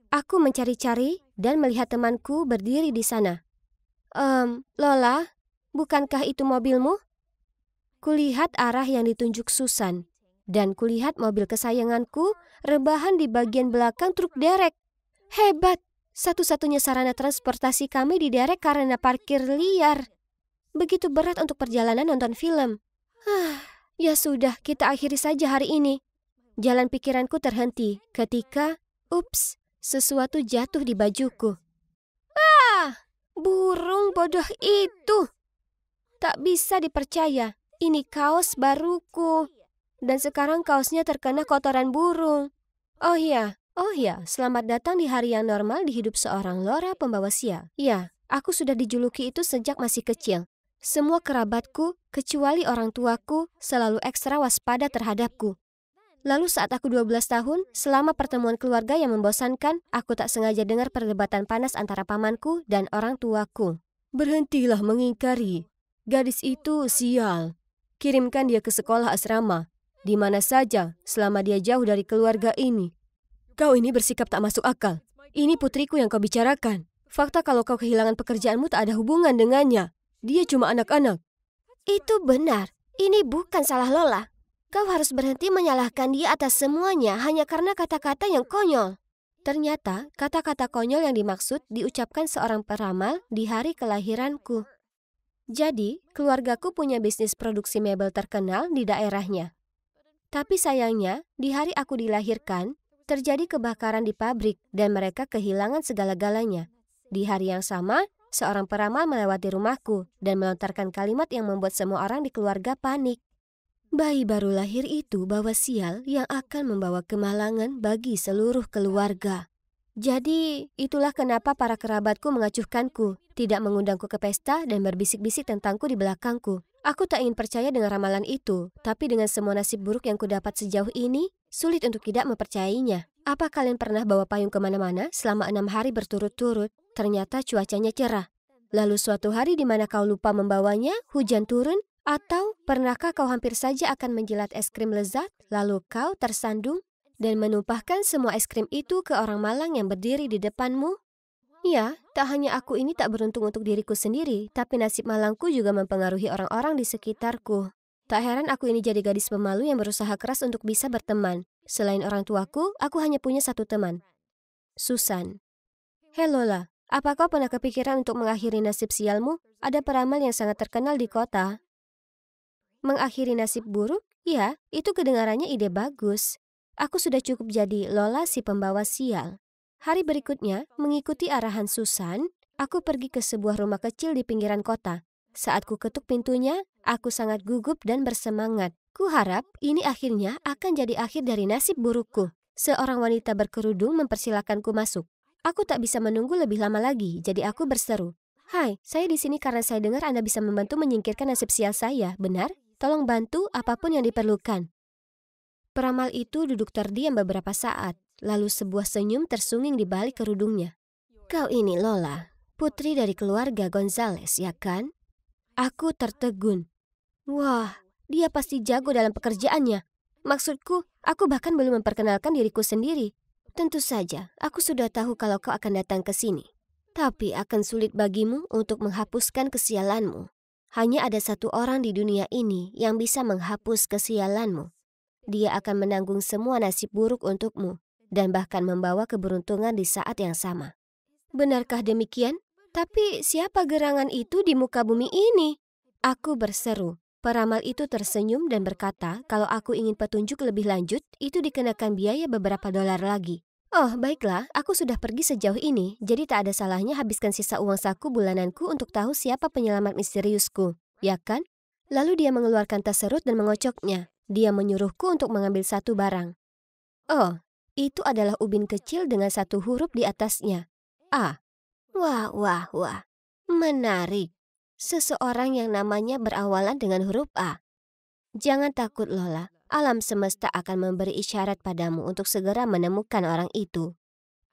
Aku mencari-cari dan melihat temanku berdiri di sana. Lola, bukankah itu mobilmu? Kulihat arah yang ditunjuk Susan, dan kulihat mobil kesayanganku rebahan di bagian belakang truk derek. Hebat, satu-satunya sarana transportasi kami diderek karena parkir liar. Begitu berat untuk perjalanan nonton film. Ya sudah, kita akhiri saja hari ini. Jalan pikiranku terhenti ketika, sesuatu jatuh di bajuku. Burung bodoh itu. Tak bisa dipercaya, ini kaos baruku. Dan sekarang kaosnya terkena kotoran burung. Oh ya, selamat datang di hari yang normal di hidup seorang Laura pembawa sial. Ya, aku sudah dijuluki itu sejak masih kecil. Semua kerabatku, kecuali orang tuaku, selalu ekstra waspada terhadapku. Lalu saat aku 12 tahun, selama pertemuan keluarga yang membosankan, aku tak sengaja dengar perdebatan panas antara pamanku dan orang tuaku. Berhentilah mengingkari. Gadis itu sial. Kirimkan dia ke sekolah asrama. Di mana saja, selama dia jauh dari keluarga ini. Kau ini bersikap tak masuk akal. Ini putriku yang kau bicarakan. Fakta kalau kau kehilangan pekerjaanmu tak ada hubungan dengannya. Dia cuma anak-anak. Itu benar. Ini bukan salah Lola. Kau harus berhenti menyalahkan dia atas semuanya hanya karena kata-kata yang konyol. Ternyata, kata-kata konyol yang dimaksud diucapkan seorang peramal di hari kelahiranku. Jadi, keluargaku punya bisnis produksi mebel terkenal di daerahnya. Tapi sayangnya, di hari aku dilahirkan, terjadi kebakaran di pabrik dan mereka kehilangan segala-galanya. Di hari yang sama, seorang peramal melewati rumahku dan melontarkan kalimat yang membuat semua orang di keluarga panik. Bayi baru lahir itu bawa sial yang akan membawa kemalangan bagi seluruh keluarga. Jadi, itulah kenapa para kerabatku mengacuhkanku, tidak mengundangku ke pesta dan berbisik-bisik tentangku di belakangku. Aku tak ingin percaya dengan ramalan itu, tapi dengan semua nasib buruk yang kudapat sejauh ini, sulit untuk tidak mempercayainya. Apa kalian pernah bawa payung kemana-mana selama 6 hari berturut-turut? Ternyata cuacanya cerah. Lalu suatu hari di mana kau lupa membawanya, hujan turun? Atau pernahkah kau hampir saja akan menjilat es krim lezat, lalu kau tersandung dan menumpahkan semua es krim itu ke orang malang yang berdiri di depanmu? Ya, tak hanya aku ini tak beruntung untuk diriku sendiri, tapi nasib malangku juga mempengaruhi orang-orang di sekitarku. Tak heran aku ini jadi gadis pemalu yang berusaha keras untuk bisa berteman. Selain orang tuaku, aku hanya punya satu teman. Susan. Hei Lola, apa kau pernah kepikiran untuk mengakhiri nasib sialmu? Ada peramal yang sangat terkenal di kota. Mengakhiri nasib buruk? Ya, itu kedengarannya ide bagus. Aku sudah cukup jadi Lola si pembawa sial. Hari berikutnya, mengikuti arahan Susan, aku pergi ke sebuah rumah kecil di pinggiran kota. Saat ku ketuk pintunya, aku sangat gugup dan bersemangat. Ku harap ini akhirnya akan jadi akhir dari nasib burukku. Seorang wanita berkerudung mempersilakanku masuk. Aku tak bisa menunggu lebih lama lagi, jadi aku berseru. Hai, saya di sini karena saya dengar Anda bisa membantu menyingkirkan nasib sial saya, benar? Tolong bantu apapun yang diperlukan. Peramal itu duduk terdiam beberapa saat, lalu sebuah senyum tersunging di balik kerudungnya. Kau ini Lola, putri dari keluarga Gonzales, ya kan? Aku tertegun. Wah, dia pasti jago dalam pekerjaannya. Maksudku, aku bahkan belum memperkenalkan diriku sendiri. Tentu saja, aku sudah tahu kalau kau akan datang ke sini. Tapi akan sulit bagimu untuk menghapuskan kesialanmu. Hanya ada satu orang di dunia ini yang bisa menghapus kesialanmu. Dia akan menanggung semua nasib buruk untukmu dan bahkan membawa keberuntungan di saat yang sama. Benarkah demikian? Tapi siapa gerangan itu di muka bumi ini? Aku berseru. Peramal itu tersenyum dan berkata kalau aku ingin petunjuk lebih lanjut, itu dikenakan biaya beberapa dolar lagi. Oh, baiklah, aku sudah pergi sejauh ini, jadi tak ada salahnya habiskan sisa uang saku bulananku untuk tahu siapa penyelamat misteriusku, ya kan? Lalu dia mengeluarkan tas serut dan mengocoknya. Dia menyuruhku untuk mengambil satu barang. Oh, itu adalah ubin kecil dengan satu huruf di atasnya. A. Wah, wah, wah. Menarik. Seseorang yang namanya berawalan dengan huruf A. Jangan takut, Lola. Alam semesta akan memberi isyarat padamu untuk segera menemukan orang itu.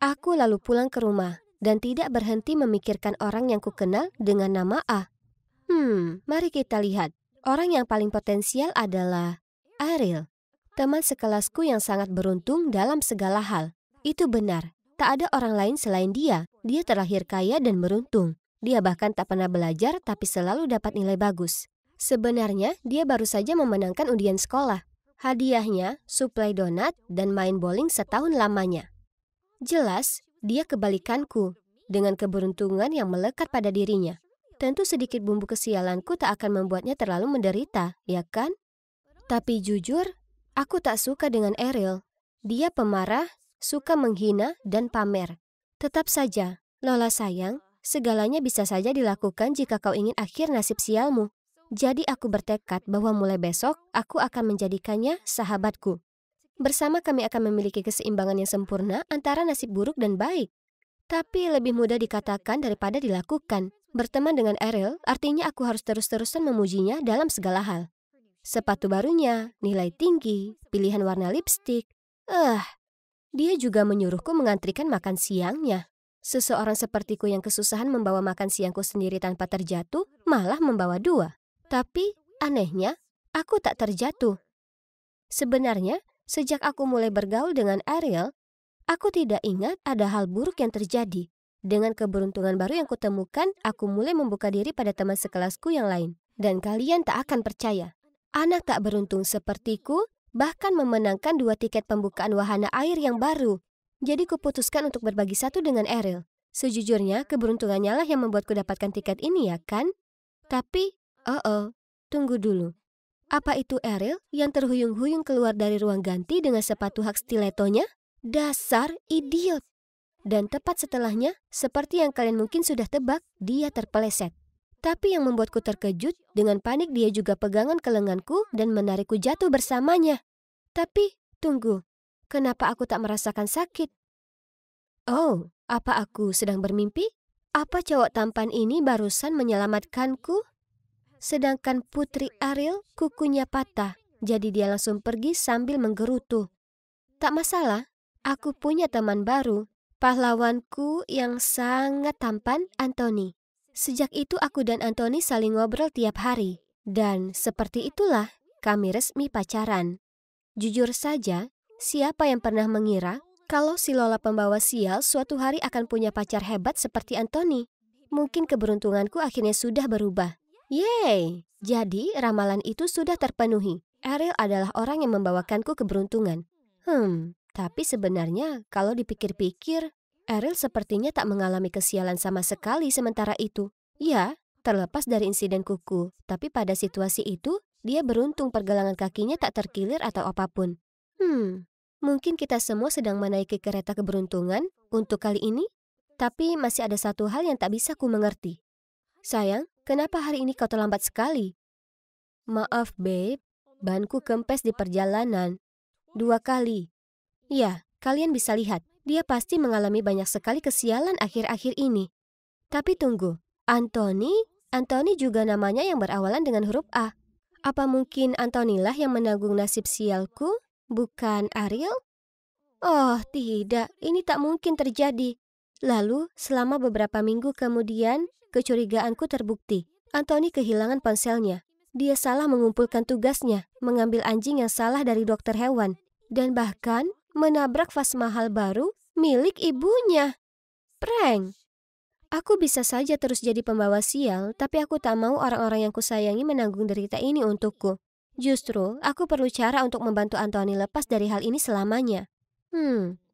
Aku lalu pulang ke rumah dan tidak berhenti memikirkan orang yang kukenal dengan nama A. Mari kita lihat. Orang yang paling potensial adalah Ariel, teman sekelasku yang sangat beruntung dalam segala hal. Itu benar. Tak ada orang lain selain dia. Dia terlahir kaya dan beruntung. Dia bahkan tak pernah belajar tapi selalu dapat nilai bagus. Sebenarnya dia baru saja memenangkan undian sekolah. Hadiahnya, suplai donat dan main bowling setahun lamanya. Jelas, dia kebalikanku, dengan keberuntungan yang melekat pada dirinya. Tentu sedikit bumbu kesialanku tak akan membuatnya terlalu menderita, ya kan? Tapi jujur, aku tak suka dengan Ariel. Dia pemarah, suka menghina dan pamer. Tetap saja, Lola sayang, segalanya bisa saja dilakukan jika kau ingin akhir nasib sialmu. Jadi aku bertekad bahwa mulai besok aku akan menjadikannya sahabatku. Bersama kami akan memiliki keseimbangan yang sempurna antara nasib buruk dan baik. Tapi lebih mudah dikatakan daripada dilakukan. Berteman dengan Ariel artinya aku harus terus-terusan memujinya dalam segala hal. sepatu barunya, nilai tinggi, pilihan warna lipstik. Dia juga menyuruhku mengantrikan makan siangnya. Seseorang sepertiku yang kesusahan membawa makan siangku sendiri tanpa terjatuh, malah membawa 2. Tapi, anehnya, aku tak terjatuh. Sebenarnya, sejak aku mulai bergaul dengan Ariel, aku tidak ingat ada hal buruk yang terjadi. Dengan keberuntungan baru yang kutemukan, aku mulai membuka diri pada teman sekelasku yang lain. Dan kalian tak akan percaya. Anak tak beruntung sepertiku bahkan memenangkan 2 tiket pembukaan wahana air yang baru. Jadi kuputuskan untuk berbagi satu dengan Ariel. Sejujurnya, keberuntungannya lah yang membuatku dapatkan tiket ini ya kan? Tapi, tunggu dulu. Apa itu Ariel yang terhuyung-huyung keluar dari ruang ganti dengan sepatu hak stilettonya? Dasar idiot! Dan tepat setelahnya, seperti yang kalian mungkin sudah tebak, dia terpeleset. Tapi yang membuatku terkejut, dengan panik dia juga pegangan ke lenganku dan menarikku jatuh bersamanya. Tapi, tunggu, kenapa aku tak merasakan sakit? Oh, apa aku sedang bermimpi? Apa cowok tampan ini barusan menyelamatkanku? Sedangkan Putri Ariel kukunya patah, jadi dia langsung pergi sambil menggerutu. Tak masalah, aku punya teman baru, pahlawanku yang sangat tampan, Anthony. Sejak itu aku dan Anthony saling ngobrol tiap hari. Dan seperti itulah kami resmi pacaran. Jujur saja, siapa yang pernah mengira kalau si Lola pembawa sial suatu hari akan punya pacar hebat seperti Anthony? Mungkin keberuntunganku akhirnya sudah berubah. Yeay! Jadi ramalan itu sudah terpenuhi. Ariel adalah orang yang membawakanku keberuntungan. Tapi sebenarnya kalau dipikir-pikir, Ariel sepertinya tak mengalami kesialan sama sekali sementara itu. Ya, terlepas dari insiden kuku, tapi pada situasi itu, dia beruntung pergelangan kakinya tak terkilir atau apapun. Mungkin kita semua sedang menaiki kereta keberuntungan untuk kali ini, tapi masih ada satu hal yang tak bisa ku mengerti. Sayang, kenapa hari ini kau terlambat sekali? Maaf, babe, banku kempes di perjalanan. 2 kali. Ya, kalian bisa lihat. Dia pasti mengalami banyak sekali kesialan akhir-akhir ini. Tapi tunggu, Anthony juga namanya yang berawalan dengan huruf A. Apa mungkin Anthony lah yang menanggung nasib sialku, bukan Ariel? Oh tidak, ini tak mungkin terjadi. Lalu, selama beberapa minggu kemudian, kecurigaanku terbukti. Anthony kehilangan ponselnya. Dia salah mengumpulkan tugasnya, mengambil anjing yang salah dari dokter hewan. Dan bahkan menabrak vas mahal baru milik ibunya. Prank. Aku bisa saja terus jadi pembawa sial, tapi aku tak mau orang-orang yang kusayangi menanggung derita ini untukku. Justru, aku perlu cara untuk membantu Anthony lepas dari hal ini selamanya.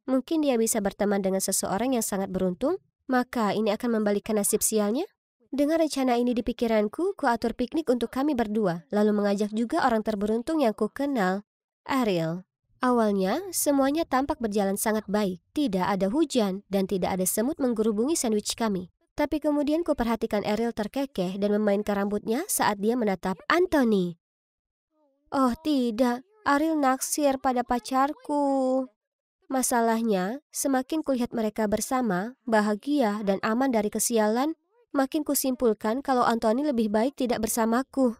Mungkin dia bisa berteman dengan seseorang yang sangat beruntung, maka ini akan membalikkan nasib sialnya. Dengan rencana ini di pikiranku, ku atur piknik untuk kami berdua, lalu mengajak juga orang terberuntung yang ku kenal, Ariel. Awalnya, semuanya tampak berjalan sangat baik. Tidak ada hujan dan tidak ada semut menggerubungi sandwich kami. Tapi kemudian ku perhatikan Ariel terkekeh dan memainkan rambutnya saat dia menatap Anthony. Oh tidak, Ariel naksir pada pacarku. Masalahnya, semakin kulihat mereka bersama, bahagia dan aman dari kesialan, makin kusimpulkan kalau Anthony lebih baik tidak bersamaku.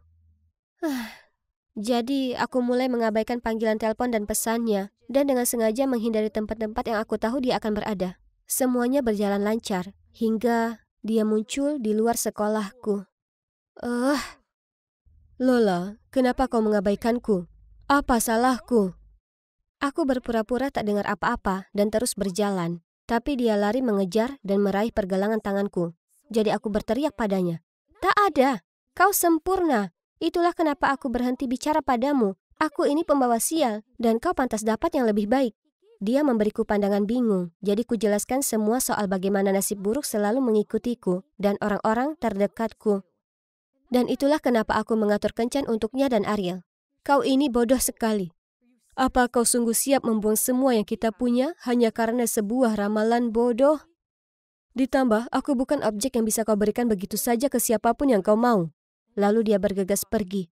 Jadi, aku mulai mengabaikan panggilan telepon dan pesannya, dan dengan sengaja menghindari tempat-tempat yang aku tahu dia akan berada. Semuanya berjalan lancar, hingga dia muncul di luar sekolahku. Lola, kenapa kau mengabaikanku? Apa salahku? Aku berpura-pura tak dengar apa-apa dan terus berjalan, tapi dia lari mengejar dan meraih pergelangan tanganku. Jadi aku berteriak padanya, "Tak ada, kau sempurna. Itulah kenapa aku berhenti bicara padamu. Aku ini pembawa sial, dan kau pantas dapat yang lebih baik." Dia memberiku pandangan bingung, jadi kujelaskan semua soal bagaimana nasib buruk selalu mengikutiku dan orang-orang terdekatku. Dan itulah kenapa aku mengatur kencan untuknya dan Ariel. Kau ini bodoh sekali. Apa kau sungguh siap membuang semua yang kita punya hanya karena sebuah ramalan bodoh? Ditambah, aku bukan objek yang bisa kau berikan begitu saja ke siapapun yang kau mau. Lalu dia bergegas pergi.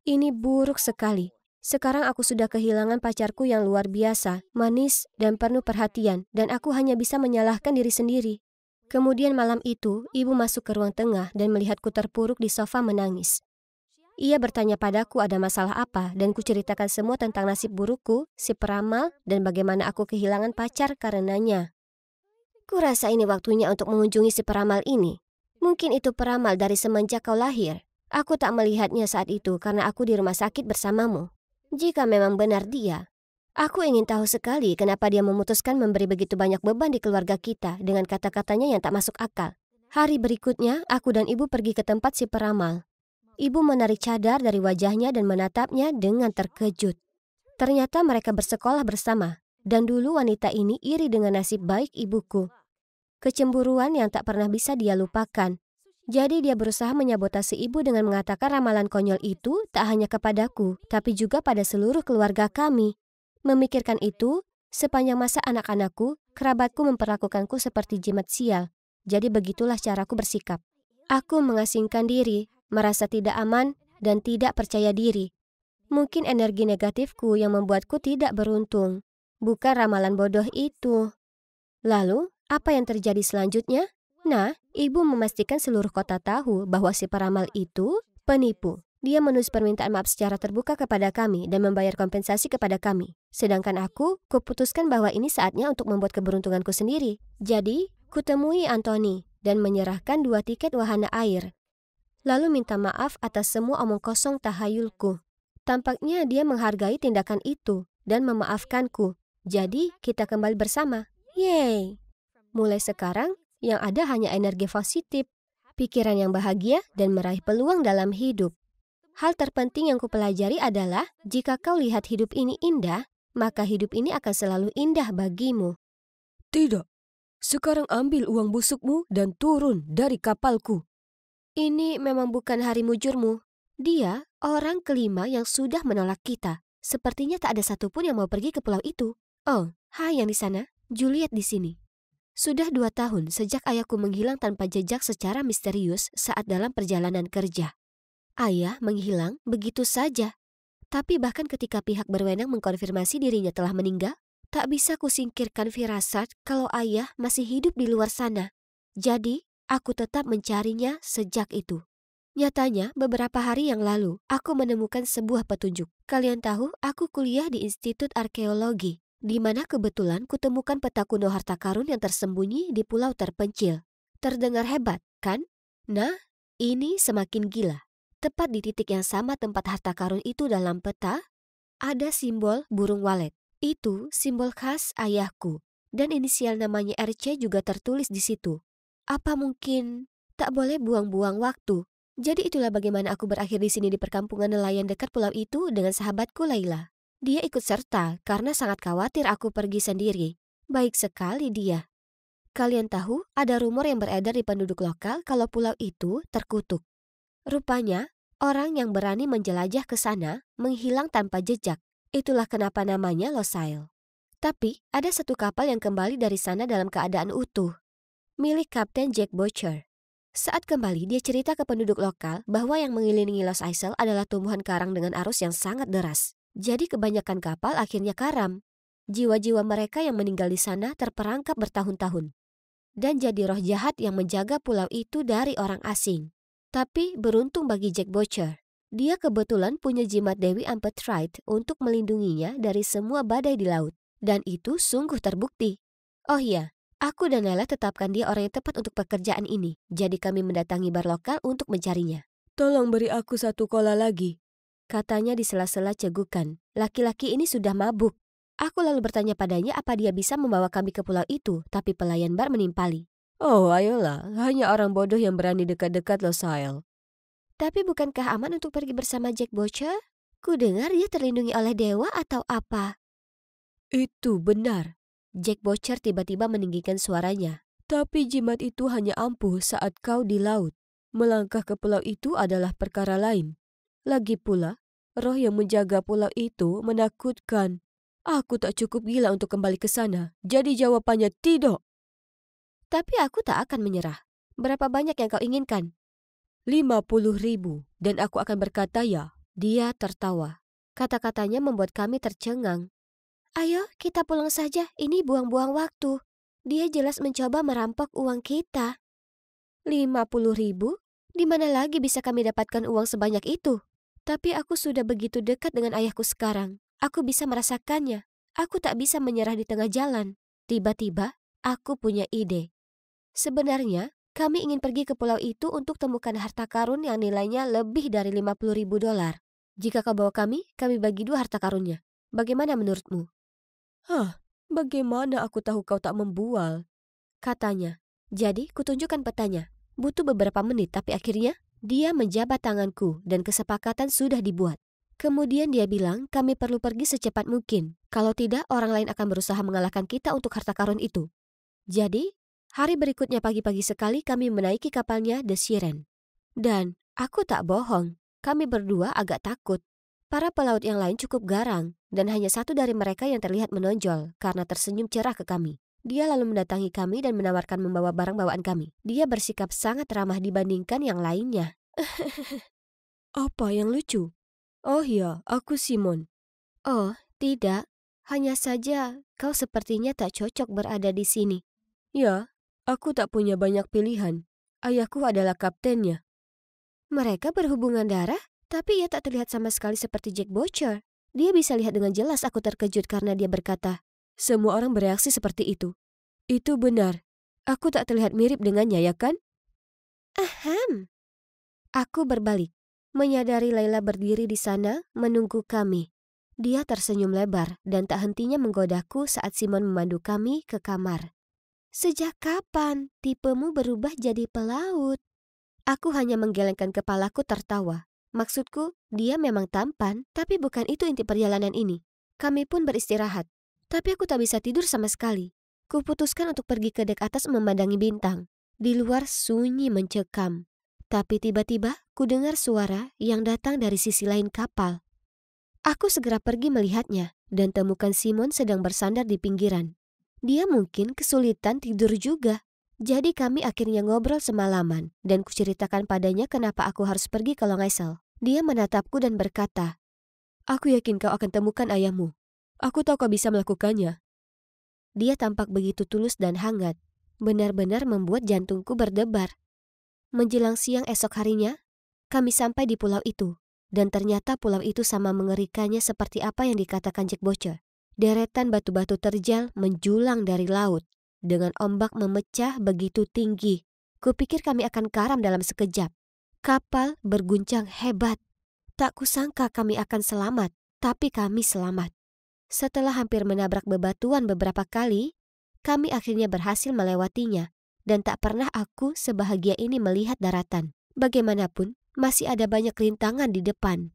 Ini buruk sekali. Sekarang aku sudah kehilangan pacarku yang luar biasa, manis dan penuh perhatian, dan aku hanya bisa menyalahkan diri sendiri. Kemudian malam itu, ibu masuk ke ruang tengah dan melihatku terpuruk di sofa menangis. Ia bertanya padaku ada masalah apa dan kuceritakan semua tentang nasib burukku, si peramal, dan bagaimana aku kehilangan pacar karenanya. Kurasa ini waktunya untuk mengunjungi si peramal ini. Mungkin itu peramal dari semenjak kau lahir. Aku tak melihatnya saat itu karena aku di rumah sakit bersamamu. Jika memang benar dia, aku ingin tahu sekali kenapa dia memutuskan memberi begitu banyak beban di keluarga kita dengan kata-katanya yang tak masuk akal. Hari berikutnya, aku dan ibu pergi ke tempat si peramal. Ibu menarik cadar dari wajahnya dan menatapnya dengan terkejut. Ternyata mereka bersekolah bersama, dan dulu wanita ini iri dengan nasib baik ibuku. Kecemburuan yang tak pernah bisa dia lupakan. Jadi dia berusaha menyabotase ibu dengan mengatakan ramalan konyol itu tak hanya kepadaku, tapi juga pada seluruh keluarga kami. Memikirkan itu, sepanjang masa anak-anakku, kerabatku memperlakukanku seperti jimat sial. Jadi begitulah caraku bersikap. Aku mengasingkan diri, merasa tidak aman, dan tidak percaya diri. Mungkin energi negatifku yang membuatku tidak beruntung. Bukan ramalan bodoh itu. Lalu, apa yang terjadi selanjutnya? Nah, ibu memastikan seluruh kota tahu bahwa si peramal itu penipu. Dia menulis permintaan maaf secara terbuka kepada kami dan membayar kompensasi kepada kami. Sedangkan aku kuputuskan bahwa ini saatnya untuk membuat keberuntunganku sendiri. Jadi, kutemui Anthony dan menyerahkan 2 tiket wahana air. Lalu minta maaf atas semua omong kosong tahayulku. Tampaknya dia menghargai tindakan itu dan memaafkanku. Jadi kita kembali bersama. Yeay! Mulai sekarang yang ada hanya energi positif, pikiran yang bahagia dan meraih peluang dalam hidup. Hal terpenting yang kupelajari adalah jika kau lihat hidup ini indah, maka hidup ini akan selalu indah bagimu. Tidak. Sekarang ambil uang busukmu dan turun dari kapalku. Ini memang bukan hari mujurmu. Dia orang kelima yang sudah menolak kita. Sepertinya tak ada satupun yang mau pergi ke pulau itu. Oh, hai yang di sana, Juliet di sini. Sudah 2 tahun sejak ayahku menghilang tanpa jejak secara misterius saat dalam perjalanan kerja. Ayah menghilang begitu saja. Tapi bahkan ketika pihak berwenang mengkonfirmasi dirinya telah meninggal, tak bisa kusingkirkan firasat kalau ayah masih hidup di luar sana. Jadi, aku tetap mencarinya sejak itu. Nyatanya, beberapa hari yang lalu, aku menemukan sebuah petunjuk. Kalian tahu, aku kuliah di Institut Arkeologi, di mana kebetulan kutemukan peta kuno harta karun yang tersembunyi di pulau terpencil. Terdengar hebat, kan? Nah, ini semakin gila. Tepat di titik yang sama tempat harta karun itu dalam peta, ada simbol burung walet. Itu simbol khas ayahku, dan inisial namanya RC juga tertulis di situ. Apa mungkin tak boleh buang-buang waktu? Jadi itulah bagaimana aku berakhir di sini di perkampungan nelayan dekat pulau itu dengan sahabatku Laila. Dia ikut serta karena sangat khawatir aku pergi sendiri. Baik sekali dia. Kalian tahu ada rumor yang beredar di penduduk lokal kalau pulau itu terkutuk. Rupanya orang yang berani menjelajah ke sana menghilang tanpa jejak. Itulah kenapa namanya Lost Isle. Tapi ada satu kapal yang kembali dari sana dalam keadaan utuh, milik Kapten Jack Butcher. Saat kembali, dia cerita ke penduduk lokal bahwa yang mengelilingi Lost Isle adalah tumbuhan karang dengan arus yang sangat deras. Jadi kebanyakan kapal akhirnya karam. Jiwa-jiwa mereka yang meninggal di sana terperangkap bertahun-tahun. Dan jadi roh jahat yang menjaga pulau itu dari orang asing. Tapi beruntung bagi Jack Butcher, dia kebetulan punya jimat Dewi Amphitrite untuk melindunginya dari semua badai di laut. Dan itu sungguh terbukti. Oh iya, aku dan Nella tetapkan dia orang yang tepat untuk pekerjaan ini. Jadi kami mendatangi bar lokal untuk mencarinya. Tolong beri aku 1 kola lagi. Katanya di sela-sela cegukan. Laki-laki ini sudah mabuk. Aku lalu bertanya padanya apa dia bisa membawa kami ke pulau itu, tapi pelayan bar menimpali. Oh, ayolah. Hanya orang bodoh yang berani dekat-dekat Lost Isle. Tapi bukankah aman untuk pergi bersama Jack Butcher? Ku dengar dia terlindungi oleh dewa atau apa? Itu benar. Jack Butcher tiba-tiba meninggikan suaranya. Tapi jimat itu hanya ampuh saat kau di laut. Melangkah ke pulau itu adalah perkara lain. Lagi pula, roh yang menjaga pulau itu menakutkan. Aku tak cukup gila untuk kembali ke sana. Jadi jawabannya tidak. Tapi aku tak akan menyerah. Berapa banyak yang kau inginkan? 50.000. Dan aku akan berkata ya. Dia tertawa. Kata-katanya membuat kami tercengang. Ayo kita pulang saja, ini buang-buang waktu. Dia jelas mencoba merampok uang kita. 50.000? Di mana lagi bisa kami dapatkan uang sebanyak itu? Tapi aku sudah begitu dekat dengan ayahku sekarang. Aku bisa merasakannya. Aku tak bisa menyerah di tengah jalan. Tiba-tiba, aku punya ide. Sebenarnya, kami ingin pergi ke pulau itu untuk temukan harta karun yang nilainya lebih dari 50.000 dolar. Jika kau bawa kami bagi 2 harta karunnya. Bagaimana menurutmu? Hah, bagaimana aku tahu kau tak membual? Katanya. Jadi, kutunjukkan petanya. Butuh beberapa menit, tapi akhirnya dia menjabat tanganku dan kesepakatan sudah dibuat. Kemudian dia bilang kami perlu pergi secepat mungkin. Kalau tidak, orang lain akan berusaha mengalahkan kita untuk harta karun itu. Jadi, hari berikutnya pagi-pagi sekali kami menaiki kapalnya The Siren. Dan, aku tak bohong, kami berdua agak takut. Para pelaut yang lain cukup garang, dan hanya satu dari mereka yang terlihat menonjol karena tersenyum cerah ke kami. Dia lalu mendatangi kami dan menawarkan membawa barang bawaan kami. Dia bersikap sangat ramah dibandingkan yang lainnya. Apa yang lucu? Oh ya, aku Simon. Oh, tidak. Hanya saja kau sepertinya tak cocok berada di sini. Ya, aku tak punya banyak pilihan. Ayahku adalah kaptennya. Mereka berhubungan darah, tapi ia tak terlihat sama sekali seperti Jack Butcher. Dia bisa lihat dengan jelas aku terkejut karena dia berkata, Semua orang bereaksi seperti itu. Itu benar. Aku tak terlihat mirip dengannya, ya kan? ahem. Aku berbalik, menyadari Laila berdiri di sana menunggu kami. Dia tersenyum lebar dan tak hentinya menggodaku saat Simon memandu kami ke kamar. Sejak kapan tipemu berubah jadi pelaut? Aku hanya menggelengkan kepalaku tertawa. Maksudku, dia memang tampan, tapi bukan itu inti perjalanan ini. Kami pun beristirahat. Tapi aku tak bisa tidur sama sekali. Kuputuskan untuk pergi ke dek atas memandangi bintang. Di luar sunyi mencekam. Tapi tiba-tiba ku dengar suara yang datang dari sisi lain kapal. Aku segera pergi melihatnya dan temukan Simon sedang bersandar di pinggiran. Dia mungkin kesulitan tidur juga. Jadi kami akhirnya ngobrol semalaman dan kuceritakan padanya kenapa aku harus pergi ke Long Isle. Dia menatapku dan berkata, Aku yakin kau akan temukan ayahmu. Aku tahu kau bisa melakukannya. Dia tampak begitu tulus dan hangat, benar-benar membuat jantungku berdebar. Menjelang siang esok harinya, kami sampai di pulau itu. Dan ternyata pulau itu sama mengerikannya seperti apa yang dikatakan Jack Butcher. Deretan batu-batu terjal menjulang dari laut. Dengan ombak memecah begitu tinggi. Kupikir kami akan karam dalam sekejap. Kapal berguncang hebat. Tak kusangka kami akan selamat, tapi kami selamat. Setelah hampir menabrak bebatuan beberapa kali, kami akhirnya berhasil melewatinya. Dan tak pernah aku sebahagia ini melihat daratan. Bagaimanapun, masih ada banyak rintangan di depan.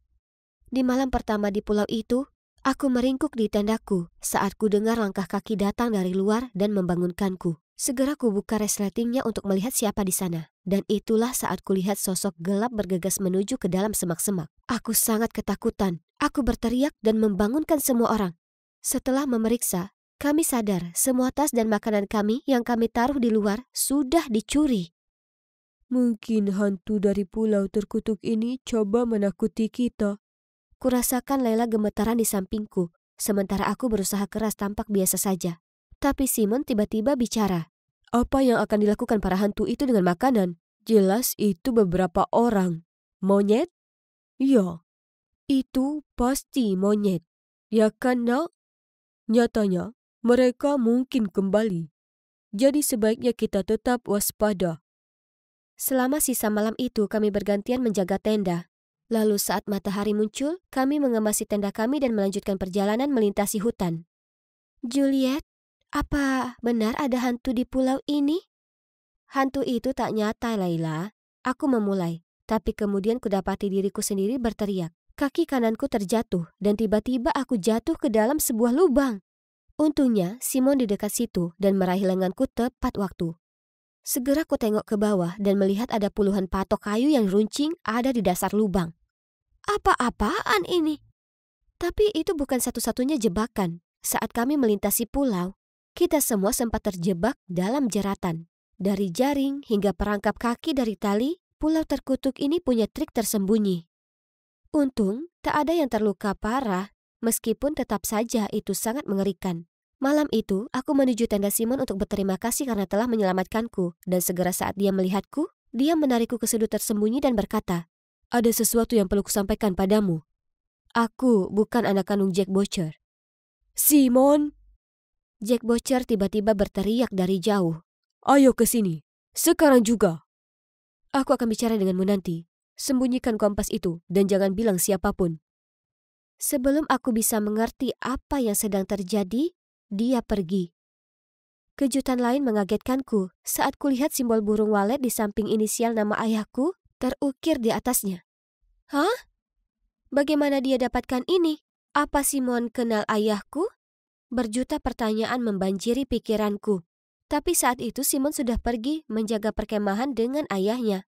Di malam pertama di pulau itu, aku meringkuk di tendaku saat ku dengar langkah kaki datang dari luar dan membangunkanku. Segera ku buka resletingnya untuk melihat siapa di sana. Dan itulah saat kulihat sosok gelap bergegas menuju ke dalam semak-semak. Aku sangat ketakutan. Aku berteriak dan membangunkan semua orang. Setelah memeriksa, kami sadar semua tas dan makanan kami yang kami taruh di luar sudah dicuri. Mungkin hantu dari pulau terkutuk ini coba menakuti kita. Kurasakan Laila gemetaran di sampingku, sementara aku berusaha keras tampak biasa saja. Tapi Simon tiba-tiba bicara. Apa yang akan dilakukan para hantu itu dengan makanan? Jelas itu beberapa orang. Monyet? Ya, itu pasti monyet. Ya kan, nak? Nyatanya, mereka mungkin kembali. Jadi sebaiknya kita tetap waspada. Selama sisa malam itu kami bergantian menjaga tenda. Lalu saat matahari muncul, kami mengemasi tenda kami dan melanjutkan perjalanan melintasi hutan. Juliet, apa benar ada hantu di pulau ini? Hantu itu tak nyata, Laila. Aku memulai, tapi kemudian kudapati diriku sendiri berteriak. Kaki kananku terjatuh dan tiba-tiba aku jatuh ke dalam sebuah lubang. Untungnya Simon di dekat situ dan meraih lenganku tepat waktu. Segera ku tengok ke bawah dan melihat ada puluhan patok kayu yang runcing ada di dasar lubang. Apa-apaan ini? Tapi itu bukan satu-satunya jebakan. Saat kami melintasi pulau, kita semua sempat terjebak dalam jeratan. Dari jaring hingga perangkap kaki dari tali, pulau terkutuk ini punya trik tersembunyi. Untung tak ada yang terluka parah, meskipun tetap saja itu sangat mengerikan. Malam itu, aku menuju tenda Simon untuk berterima kasih karena telah menyelamatkanku, dan segera saat dia melihatku, dia menarikku ke sudut tersembunyi dan berkata, Ada sesuatu yang perlu kusampaikan padamu. Aku bukan anak kandung Jack Butcher. Simon! Jack Butcher tiba-tiba berteriak dari jauh. Ayo ke sini. Sekarang juga. Aku akan bicara denganmu nanti. Sembunyikan kompas itu dan jangan bilang siapapun. Sebelum aku bisa mengerti apa yang sedang terjadi, dia pergi. Kejutan lain mengagetkanku saat kulihat simbol burung walet di samping inisial nama ayahku terukir di atasnya. Hah? Bagaimana dia dapatkan ini? Apa Simon kenal ayahku? Berjuta pertanyaan membanjiri pikiranku. Tapi saat itu Simon sudah pergi menjaga perkemahan dengan ayahnya.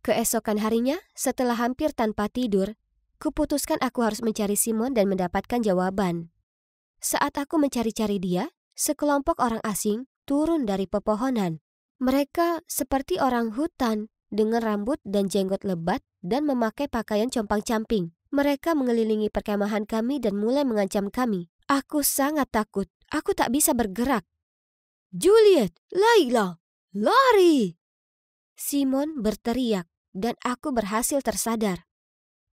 Keesokan harinya, setelah hampir tanpa tidur, kuputuskan aku harus mencari Simon dan mendapatkan jawaban. Saat aku mencari-cari dia, sekelompok orang asing turun dari pepohonan. Mereka seperti orang hutan dengan rambut dan jenggot lebat dan memakai pakaian compang-camping. Mereka mengelilingi perkemahan kami dan mulai mengancam kami. Aku sangat takut. Aku tak bisa bergerak. Juliet, Layla, lari! Simon berteriak dan aku berhasil tersadar.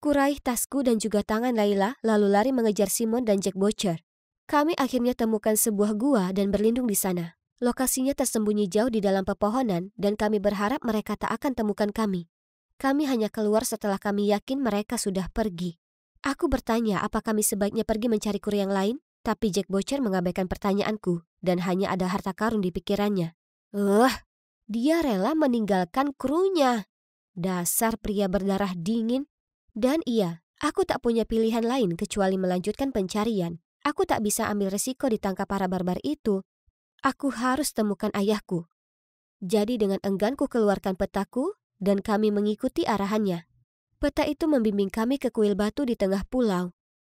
Kuraih tasku dan juga tangan Layla lalu lari mengejar Simon dan Jack Butcher. Kami akhirnya temukan sebuah gua dan berlindung di sana. Lokasinya tersembunyi jauh di dalam pepohonan dan kami berharap mereka tak akan temukan kami. Kami hanya keluar setelah kami yakin mereka sudah pergi. Aku bertanya apa kami sebaiknya pergi mencari kru yang lain, tapi Jack Butcher mengabaikan pertanyaanku dan hanya ada harta karun di pikirannya. Dia rela meninggalkan krunya. Dasar pria berdarah dingin. Dan iya, aku tak punya pilihan lain kecuali melanjutkan pencarian. Aku tak bisa ambil resiko ditangkap para barbar itu. Aku harus temukan ayahku. Jadi dengan enggan ku keluarkan petaku dan kami mengikuti arahannya. Peta itu membimbing kami ke kuil batu di tengah pulau.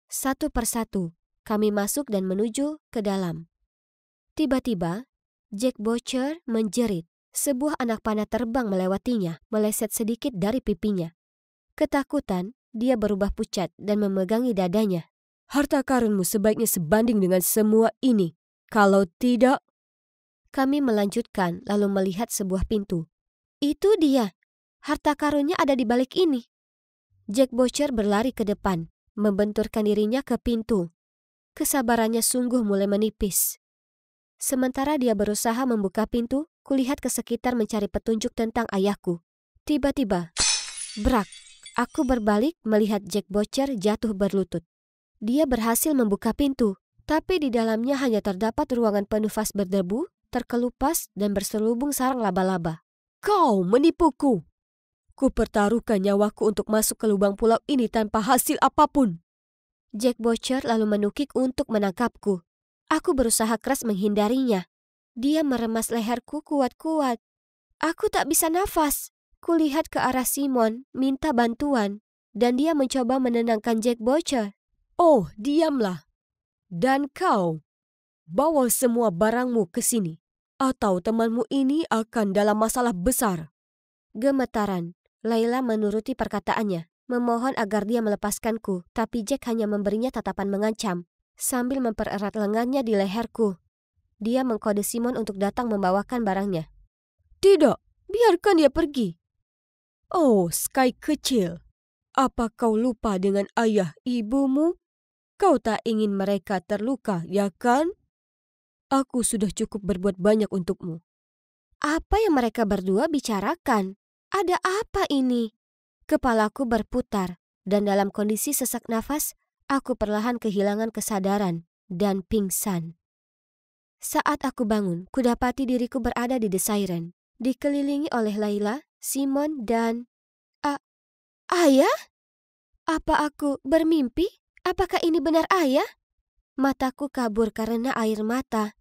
Satu persatu, kami masuk dan menuju ke dalam. Tiba-tiba, Jack Butcher menjerit. Sebuah anak panah terbang melewatinya, meleset sedikit dari pipinya. Ketakutan, dia berubah pucat dan memegangi dadanya. Harta karunmu sebaiknya sebanding dengan semua ini. Kalau tidak... Kami melanjutkan lalu melihat sebuah pintu. Itu dia. Harta karunnya ada di balik ini. Jack Butcher berlari ke depan, membenturkan dirinya ke pintu. Kesabarannya sungguh mulai menipis. Sementara dia berusaha membuka pintu, kulihat ke sekitar mencari petunjuk tentang ayahku. Tiba-tiba, brak, aku berbalik melihat Jack Butcher jatuh berlutut. Dia berhasil membuka pintu, tapi di dalamnya hanya terdapat ruangan penuh vas berdebu, terkelupas dan berselubung sarang laba-laba. Kau menipuku. Ku pertaruhkan nyawaku untuk masuk ke lubang pulau ini tanpa hasil apapun. Jack Butcher lalu menukik untuk menangkapku. Aku berusaha keras menghindarinya. Dia meremas leherku kuat-kuat. Aku tak bisa nafas. Kulihat ke arah Simon, minta bantuan. Dan dia mencoba menenangkan Jack Butcher. Oh, diamlah. Dan kau, bawa semua barangmu ke sini. Atau temanmu ini akan dalam masalah besar. Gemetaran, Layla menuruti perkataannya. Memohon agar dia melepaskanku. Tapi Jack hanya memberinya tatapan mengancam. Sambil mempererat lengannya di leherku. Dia mengkode Simon untuk datang membawakan barangnya. Tidak, biarkan dia pergi. Oh, Sky kecil. Apa kau lupa dengan ayah ibumu? Kau tak ingin mereka terluka, ya kan? Aku sudah cukup berbuat banyak untukmu. Apa yang mereka berdua bicarakan? Ada apa ini? Kepalaku berputar, dan dalam kondisi sesak nafas, aku perlahan kehilangan kesadaran dan pingsan. Saat aku bangun, kudapati diriku berada di The Siren, dikelilingi oleh Layla, Simon, dan... Ayah? Apa aku bermimpi? Apakah ini benar ayah? Mataku kabur karena air mata.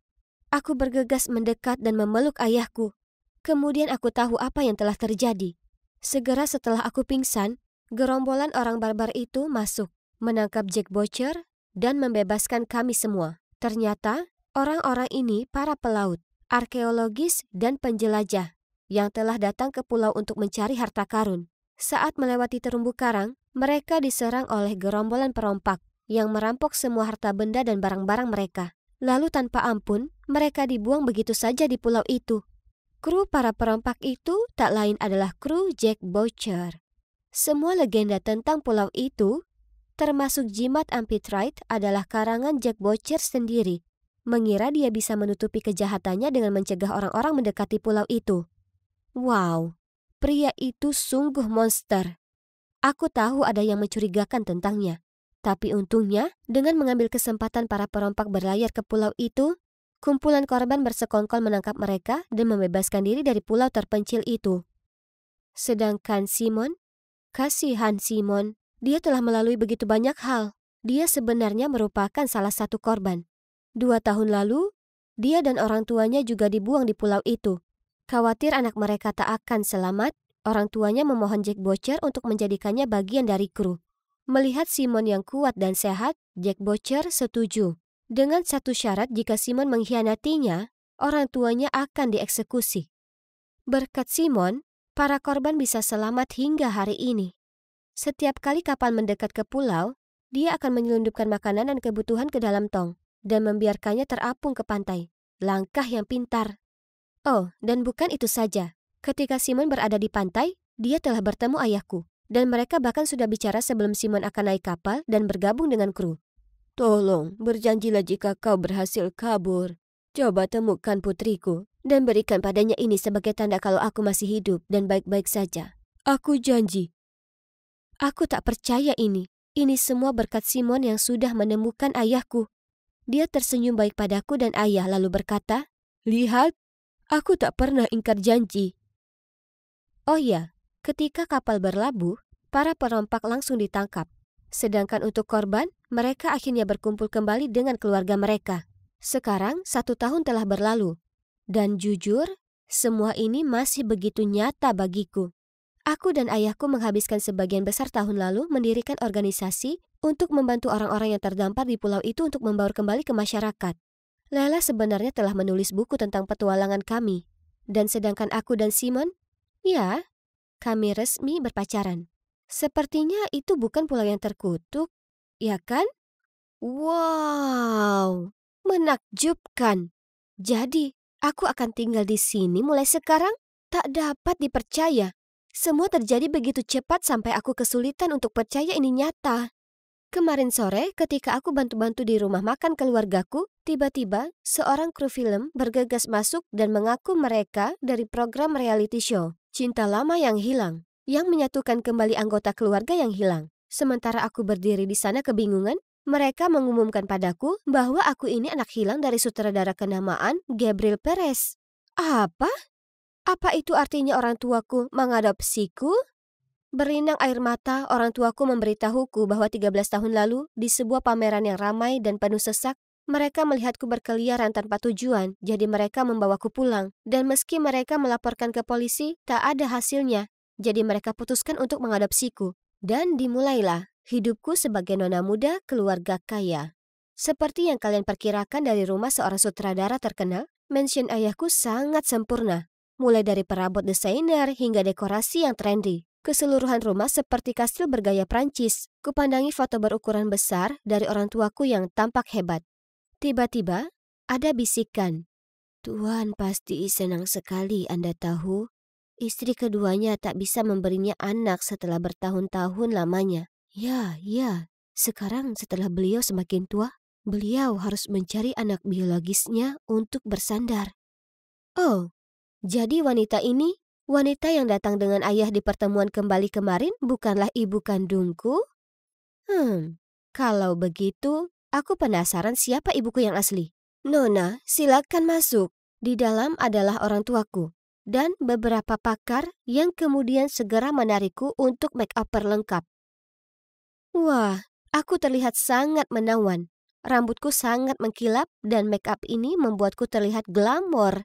Aku bergegas mendekat dan memeluk ayahku. Kemudian aku tahu apa yang telah terjadi. Segera setelah aku pingsan, gerombolan orang barbar itu masuk, menangkap Jack Butcher, dan membebaskan kami semua. Ternyata, orang-orang ini para pelaut, arkeologis, dan penjelajah yang telah datang ke pulau untuk mencari harta karun. Saat melewati terumbu karang, mereka diserang oleh gerombolan perompak yang merampok semua harta benda dan barang-barang mereka. Lalu tanpa ampun, mereka dibuang begitu saja di pulau itu. Kru para perompak itu tak lain adalah kru Jack Boucher. Semua legenda tentang pulau itu, termasuk jimat Amphitrite, adalah karangan Jack Boucher sendiri. Mengira dia bisa menutupi kejahatannya dengan mencegah orang-orang mendekati pulau itu. Wow, pria itu sungguh monster. Aku tahu ada yang mencurigakan tentangnya. Tapi untungnya, dengan mengambil kesempatan para perompak berlayar ke pulau itu, kumpulan korban bersekongkol menangkap mereka dan membebaskan diri dari pulau terpencil itu. Sedangkan Simon, kasihan Simon, dia telah melalui begitu banyak hal. Dia sebenarnya merupakan salah satu korban. 2 tahun lalu, dia dan orang tuanya juga dibuang di pulau itu. Khawatir anak mereka tak akan selamat, orang tuanya memohon Jack Boucher untuk menjadikannya bagian dari kru. Melihat Simon yang kuat dan sehat, Jack Boucher setuju. Dengan satu syarat, jika Simon mengkhianatinya, orang tuanya akan dieksekusi. Berkat Simon, para korban bisa selamat hingga hari ini. Setiap kali kapal mendekat ke pulau, dia akan menyelundupkan makanan dan kebutuhan ke dalam tong dan membiarkannya terapung ke pantai. Langkah yang pintar. Oh, dan bukan itu saja. Ketika Simon berada di pantai, dia telah bertemu ayahku. Dan mereka bahkan sudah bicara sebelum Simon akan naik kapal dan bergabung dengan kru. Tolong, berjanjilah jika kau berhasil kabur. Coba temukan putriku dan berikan padanya ini sebagai tanda kalau aku masih hidup dan baik-baik saja. Aku janji. Aku tak percaya ini. Ini semua berkat Simon yang sudah menemukan ayahku. Dia tersenyum baik padaku dan ayah lalu berkata, "Lihat, aku tak pernah ingkar janji." Oh iya, ketika kapal berlabuh, para perompak langsung ditangkap. Sedangkan untuk korban, mereka akhirnya berkumpul kembali dengan keluarga mereka. Sekarang 1 tahun telah berlalu. Dan jujur, semua ini masih begitu nyata bagiku. Aku dan ayahku menghabiskan sebagian besar tahun lalu mendirikan organisasi untuk membantu orang-orang yang terdampar di pulau itu untuk membaur kembali ke masyarakat. Lela sebenarnya telah menulis buku tentang petualangan kami. Dan sedangkan aku dan Simon, ya, kami resmi berpacaran. Sepertinya itu bukan pulau yang terkutuk, ya kan? Wow, menakjubkan. Jadi, aku akan tinggal di sini mulai sekarang? Tak dapat dipercaya. Semua terjadi begitu cepat sampai aku kesulitan untuk percaya ini nyata. Kemarin sore ketika aku bantu-bantu di rumah makan keluargaku, tiba-tiba seorang kru film bergegas masuk dan mengaku mereka dari program reality show Cinta Lama yang Hilang, yang menyatukan kembali anggota keluarga yang hilang. Sementara aku berdiri di sana kebingungan, mereka mengumumkan padaku bahwa aku ini anak hilang dari sutradara kenamaan Gabriel Perez. Apa? Apa itu artinya orang tuaku mengadopsiku? Berinang air mata, orang tuaku memberitahuku bahwa 13 tahun lalu, di sebuah pameran yang ramai dan penuh sesak, mereka melihatku berkeliaran tanpa tujuan, jadi mereka membawaku pulang. Dan meski mereka melaporkan ke polisi, tak ada hasilnya. Jadi mereka putuskan untuk mengadopsiku. Dan dimulailah hidupku sebagai nona muda keluarga kaya. Seperti yang kalian perkirakan dari rumah seorang sutradara terkenal, mansion ayahku sangat sempurna. Mulai dari perabot desainer hingga dekorasi yang trendy. Keseluruhan rumah seperti kastil bergaya Prancis. Kupandangi foto berukuran besar dari orang tuaku yang tampak hebat. Tiba-tiba, ada bisikan. Tuan pasti senang sekali Anda tahu. Istri keduanya tak bisa memberinya anak setelah bertahun-tahun lamanya. Ya. Sekarang setelah beliau semakin tua, beliau harus mencari anak biologisnya untuk bersandar. Oh, jadi wanita ini, wanita yang datang dengan ayah di pertemuan kembali kemarin bukanlah ibu kandungku? Kalau begitu, aku penasaran siapa ibuku yang asli. Nona, silakan masuk. Di dalam adalah orang tuaku dan beberapa pakar yang kemudian segera menarikku untuk make up lengkap. Wah, aku terlihat sangat menawan. Rambutku sangat mengkilap dan make up ini membuatku terlihat glamor.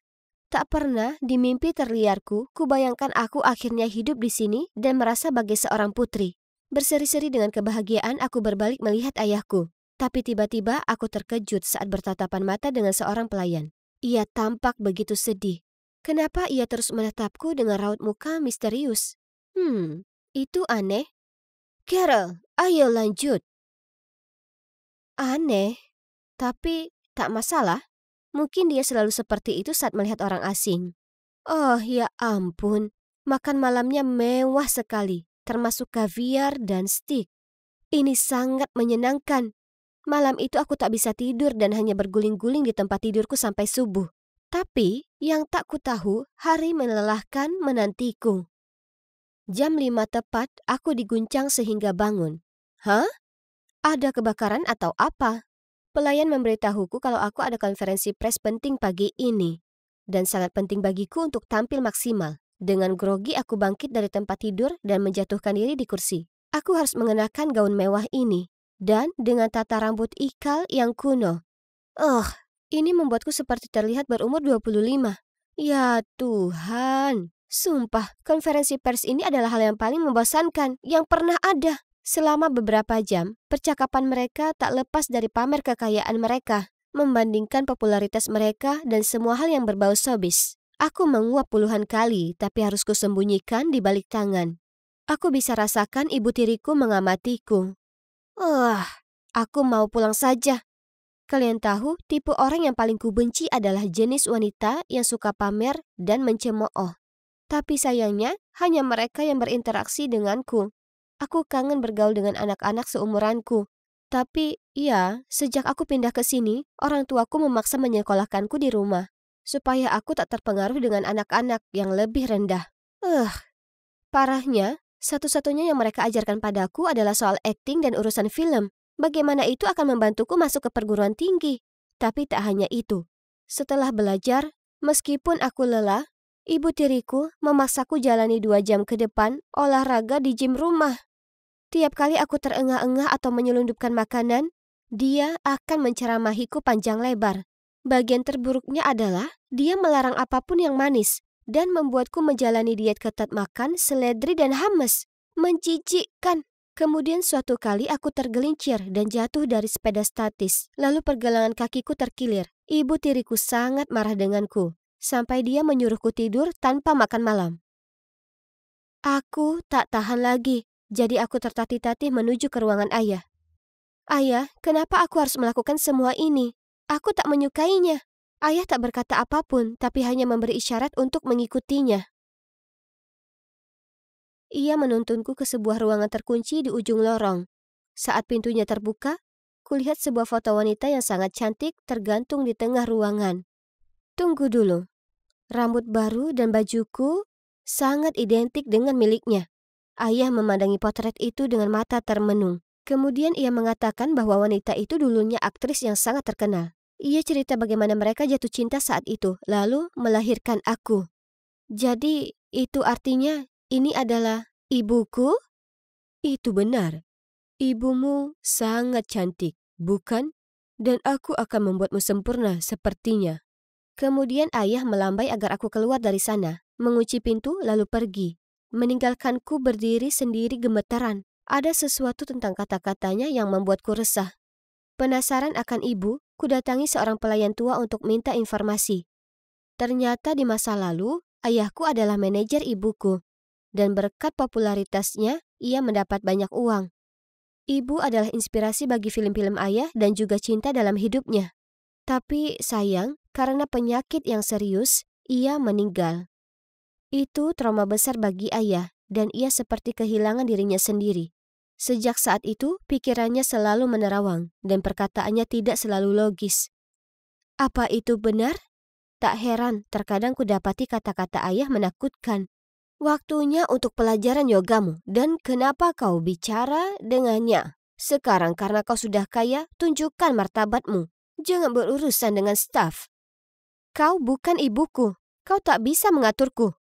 Tak pernah di mimpi terliarku, kubayangkan aku akhirnya hidup di sini dan merasa bagai seorang putri. Berseri-seri dengan kebahagiaan aku berbalik melihat ayahku. Tapi tiba-tiba aku terkejut saat bertatapan mata dengan seorang pelayan. Ia tampak begitu sedih. Kenapa ia terus menatapku dengan raut muka misterius? Itu aneh. Carol, ayo lanjut. Aneh, tapi tak masalah. Mungkin dia selalu seperti itu saat melihat orang asing. Oh ya ampun, makan malamnya mewah sekali, termasuk kaviar dan steak. Ini sangat menyenangkan. Malam itu aku tak bisa tidur dan hanya berguling-guling di tempat tidurku sampai subuh. Tapi yang tak ku tahu, hari melelahkan menantiku. Jam 5 tepat, aku diguncang sehingga bangun. Hah? Ada kebakaran atau apa? Pelayan memberitahuku kalau aku ada konferensi pers penting pagi ini. Dan sangat penting bagiku untuk tampil maksimal. Dengan grogi aku bangkit dari tempat tidur dan menjatuhkan diri di kursi. Aku harus mengenakan gaun mewah ini. Dan dengan tata rambut ikal yang kuno. Ini membuatku seperti terlihat berumur 25. Ya Tuhan, sumpah konferensi pers ini adalah hal yang paling membosankan yang pernah ada. Selama beberapa jam, percakapan mereka tak lepas dari pamer kekayaan mereka, membandingkan popularitas mereka dan semua hal yang berbau showbiz. Aku menguap puluhan kali, tapi harus kusembunyikan di balik tangan. Aku bisa rasakan ibu tiriku mengamatiku. Aku mau pulang saja. Kalian tahu, tipe orang yang paling kubenci adalah jenis wanita yang suka pamer dan mencemooh. Tapi sayangnya, hanya mereka yang berinteraksi denganku. Aku kangen bergaul dengan anak-anak seumuranku. Tapi, ya, sejak aku pindah ke sini, orang tuaku memaksa menyekolahkanku di rumah, supaya aku tak terpengaruh dengan anak-anak yang lebih rendah. Parahnya, satu-satunya yang mereka ajarkan padaku adalah soal akting dan urusan film. Bagaimana itu akan membantuku masuk ke perguruan tinggi. Tapi tak hanya itu. Setelah belajar, meskipun aku lelah, ibu tiriku memaksaku jalani 2 jam ke depan olahraga di gym rumah. Tiap kali aku terengah-engah atau menyelundupkan makanan, dia akan menceramahiku panjang lebar. Bagian terburuknya adalah dia melarang apapun yang manis dan membuatku menjalani diet ketat makan, seledri dan hummus. Menjijikkan. Kemudian suatu kali aku tergelincir dan jatuh dari sepeda statis. Lalu pergelangan kakiku terkilir. Ibu tiriku sangat marah denganku, sampai dia menyuruhku tidur tanpa makan malam. Aku tak tahan lagi. Jadi aku tertatih-tatih menuju ke ruangan ayah. Ayah, kenapa aku harus melakukan semua ini? Aku tak menyukainya. Ayah tak berkata apapun, tapi hanya memberi isyarat untuk mengikutinya. Ia menuntunku ke sebuah ruangan terkunci di ujung lorong. Saat pintunya terbuka, kulihat sebuah foto wanita yang sangat cantik tergantung di tengah ruangan. Tunggu dulu. Rambut baru dan bajuku sangat identik dengan miliknya. Ayah memandangi potret itu dengan mata termenung. Kemudian ia mengatakan bahwa wanita itu dulunya aktris yang sangat terkenal. Ia cerita bagaimana mereka jatuh cinta saat itu, lalu melahirkan aku. Jadi, itu artinya ini adalah ibuku? Itu benar. Ibumu sangat cantik, bukan? Dan aku akan membuatmu sempurna sepertinya. Kemudian ayah melambai agar aku keluar dari sana, mengunci pintu lalu pergi. Meninggalkanku berdiri sendiri gemetaran. Ada sesuatu tentang kata-katanya yang membuatku resah. Penasaran akan ibu, kudatangi seorang pelayan tua untuk minta informasi. Ternyata di masa lalu, ayahku adalah manajer ibuku. Dan berkat popularitasnya, ia mendapat banyak uang. Ibu adalah inspirasi bagi film-film ayah dan juga cinta dalam hidupnya. Tapi sayang, karena penyakit yang serius, ia meninggal. Itu trauma besar bagi ayah, dan ia seperti kehilangan dirinya sendiri. Sejak saat itu, pikirannya selalu menerawang, dan perkataannya tidak selalu logis. Apa itu benar? Tak heran, terkadang kudapati kata-kata ayah menakutkan. Waktunya untuk pelajaran yogamu, dan kenapa kau bicara dengannya? Sekarang karena kau sudah kaya, tunjukkan martabatmu. Jangan berurusan dengan staf. Kau bukan ibuku, kau tak bisa mengaturku.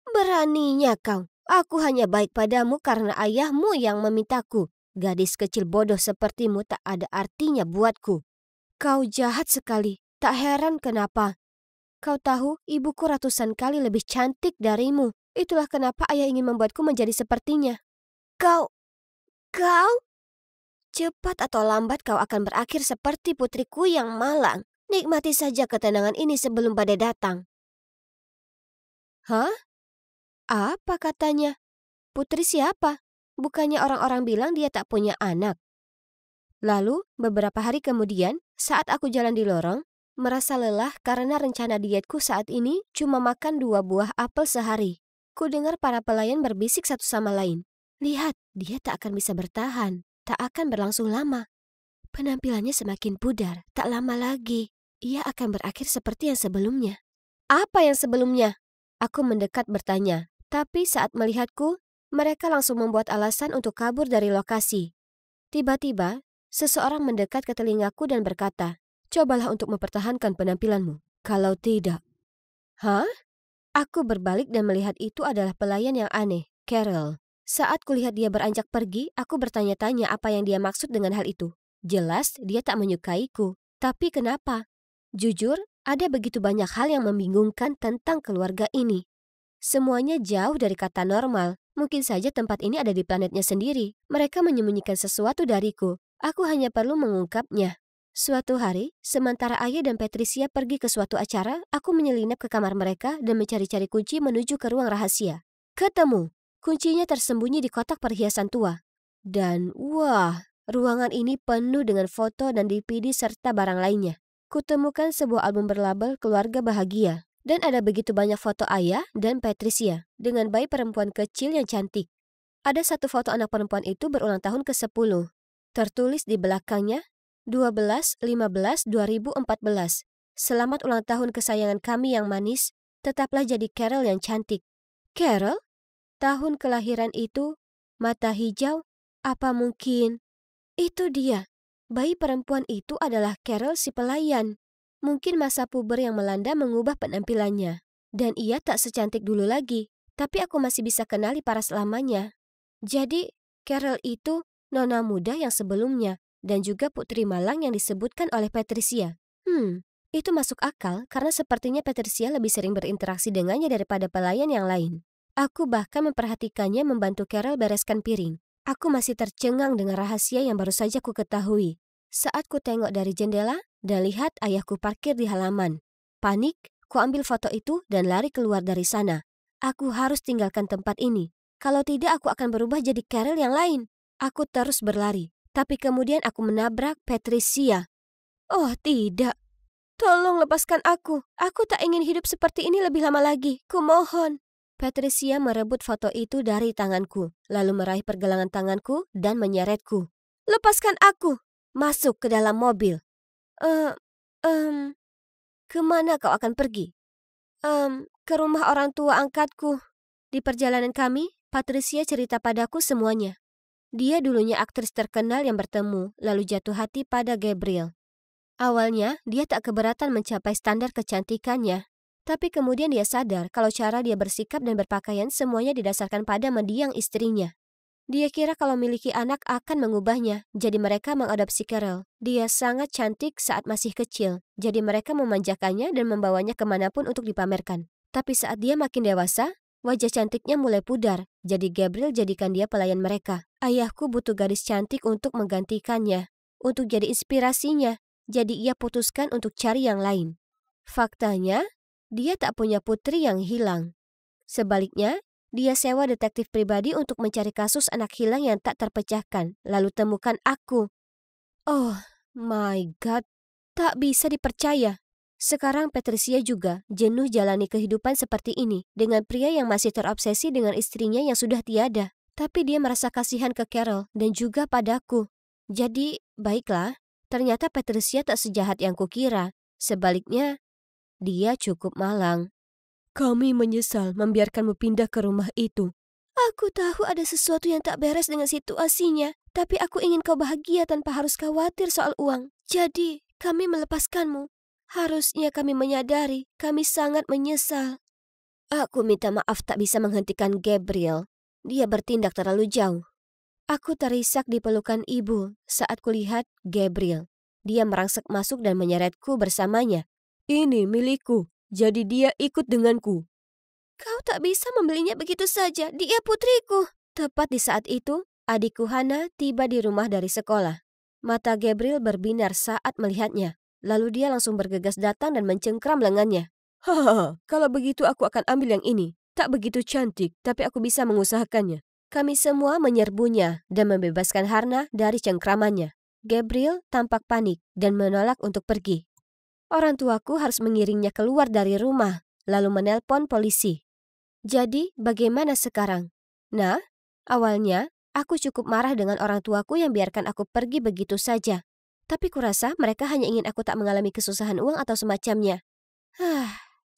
Beraninya kau, aku hanya baik padamu karena ayahmu yang memintaku. Gadis kecil bodoh sepertimu tak ada artinya buatku. Kau jahat sekali, tak heran kenapa. Kau tahu, ibuku ratusan kali lebih cantik darimu. Itulah kenapa ayah ingin membuatku menjadi sepertinya. Kau, cepat atau lambat kau akan berakhir seperti putriku yang malang. Nikmati saja ketenangan ini sebelum badai datang. Hah? Apa katanya? Putri siapa? Bukannya orang-orang bilang dia tak punya anak. Lalu, beberapa hari kemudian, saat aku jalan di lorong, Merasa lelah karena rencana dietku saat ini cuma makan 2 buah apel sehari. Ku dengar para pelayan berbisik satu sama lain. Lihat, dia tak akan bisa bertahan. Tak akan berlangsung lama. Penampilannya semakin pudar. Tak lama lagi, ia akan berakhir seperti yang sebelumnya. Apa yang sebelumnya? Aku mendekat bertanya. Tapi saat melihatku, mereka langsung membuat alasan untuk kabur dari lokasi. Tiba-tiba, seseorang mendekat ke telingaku dan berkata, "Cobalah untuk mempertahankan penampilanmu. Kalau tidak..." Hah? Aku berbalik dan melihat itu adalah pelayan yang aneh, Carol. Saat kulihat dia beranjak pergi, aku bertanya-tanya apa yang dia maksud dengan hal itu. Jelas dia tak menyukaiku. Tapi kenapa? Jujur, ada begitu banyak hal yang membingungkan tentang keluarga ini. Semuanya jauh dari kata normal. Mungkin saja tempat ini ada di planetnya sendiri. Mereka menyembunyikan sesuatu dariku. Aku hanya perlu mengungkapnya. Suatu hari, sementara Ayah dan Patricia pergi ke suatu acara, aku menyelinap ke kamar mereka dan mencari-cari kunci menuju ke ruang rahasia. Ketemu. Kuncinya tersembunyi di kotak perhiasan tua. Dan wah, ruangan ini penuh dengan foto dan DVD serta barang lainnya. Kutemukan sebuah album berlabel Keluarga Bahagia. Dan ada begitu banyak foto Ayah dan Patricia dengan bayi perempuan kecil yang cantik. Ada satu foto anak perempuan itu berulang tahun ke-10. Tertulis di belakangnya, 12/15/2014. Selamat ulang tahun kesayangan kami yang manis, tetaplah jadi Carol yang cantik. Carol? Tahun kelahiran itu, mata hijau, apa mungkin? Itu dia. Bayi perempuan itu adalah Carol si pelayan. Mungkin masa puber yang melanda mengubah penampilannya. Dan ia tak secantik dulu lagi, tapi aku masih bisa kenali paras lamanya. Jadi, Carol itu nona muda yang sebelumnya, dan juga putri malang yang disebutkan oleh Patricia. Itu masuk akal karena sepertinya Patricia lebih sering berinteraksi dengannya daripada pelayan yang lain. Aku bahkan memperhatikannya membantu Carol bereskan piring. Aku masih tercengang dengan rahasia yang baru saja ku ketahui. Saat ku tengok dari jendela dan lihat ayahku parkir di halaman. Panik, ku ambil foto itu dan lari keluar dari sana. Aku harus tinggalkan tempat ini. Kalau tidak aku akan berubah jadi Carol yang lain. Aku terus berlari. Tapi kemudian aku menabrak Patricia. Oh tidak. Tolong lepaskan aku. Aku tak ingin hidup seperti ini lebih lama lagi. Kumohon. Patricia merebut foto itu dari tanganku, lalu meraih pergelangan tanganku dan menyeretku. Lepaskan aku. Masuk ke dalam mobil. Kemana kau akan pergi? Ke rumah orang tua angkatku. Di perjalanan kami, Patricia cerita padaku semuanya. Dia dulunya aktris terkenal yang bertemu, lalu jatuh hati pada Gabriel. Awalnya, dia tak keberatan mencapai standar kecantikannya. Tapi kemudian dia sadar kalau cara dia bersikap dan berpakaian semuanya didasarkan pada mendiang istrinya. Dia kira kalau memiliki anak akan mengubahnya, jadi mereka mengadopsi Carol. Dia sangat cantik saat masih kecil, jadi mereka memanjakannya dan membawanya kemanapun untuk dipamerkan. Tapi saat dia makin dewasa, wajah cantiknya mulai pudar, jadi Gabriel jadikan dia pelayan mereka. Ayahku butuh gadis cantik untuk menggantikannya, untuk jadi inspirasinya, jadi ia putuskan untuk cari yang lain. Faktanya, dia tak punya putri yang hilang. Sebaliknya, dia sewa detektif pribadi untuk mencari kasus anak hilang yang tak terpecahkan, lalu temukan aku. Oh my God, tak bisa dipercaya. Sekarang Patricia juga jenuh jalani kehidupan seperti ini dengan pria yang masih terobsesi dengan istrinya yang sudah tiada. Tapi dia merasa kasihan ke Carol dan juga padaku. Jadi, baiklah, ternyata Patricia tak sejahat yang kukira. Sebaliknya, dia cukup malang. Kami menyesal membiarkanmu pindah ke rumah itu. Aku tahu ada sesuatu yang tak beres dengan situasinya, tapi aku ingin kau bahagia tanpa harus khawatir soal uang. Jadi, kami melepaskanmu. Harusnya kami menyadari, kami sangat menyesal. Aku minta maaf tak bisa menghentikan Gabriel. Dia bertindak terlalu jauh. Aku terisak di pelukan ibu saat kulihat Gabriel. Dia merangsek masuk dan menyeretku bersamanya. Ini milikku, jadi dia ikut denganku. Kau tak bisa membelinya begitu saja, dia putriku. Tepat di saat itu, adikku Hana tiba di rumah dari sekolah. Mata Gabriel berbinar saat melihatnya. Lalu dia langsung bergegas datang dan mencengkram lengannya. Hahaha, kalau begitu aku akan ambil yang ini. Tak begitu cantik, tapi aku bisa mengusahakannya. Kami semua menyerbunya dan membebaskan Hana dari cengkramannya. Gabriel tampak panik dan menolak untuk pergi. Orang tuaku harus mengiringnya keluar dari rumah, lalu menelpon polisi. Jadi, bagaimana sekarang? Nah, awalnya aku cukup marah dengan orang tuaku yang biarkan aku pergi begitu saja. Tapi kurasa mereka hanya ingin aku tak mengalami kesusahan uang atau semacamnya.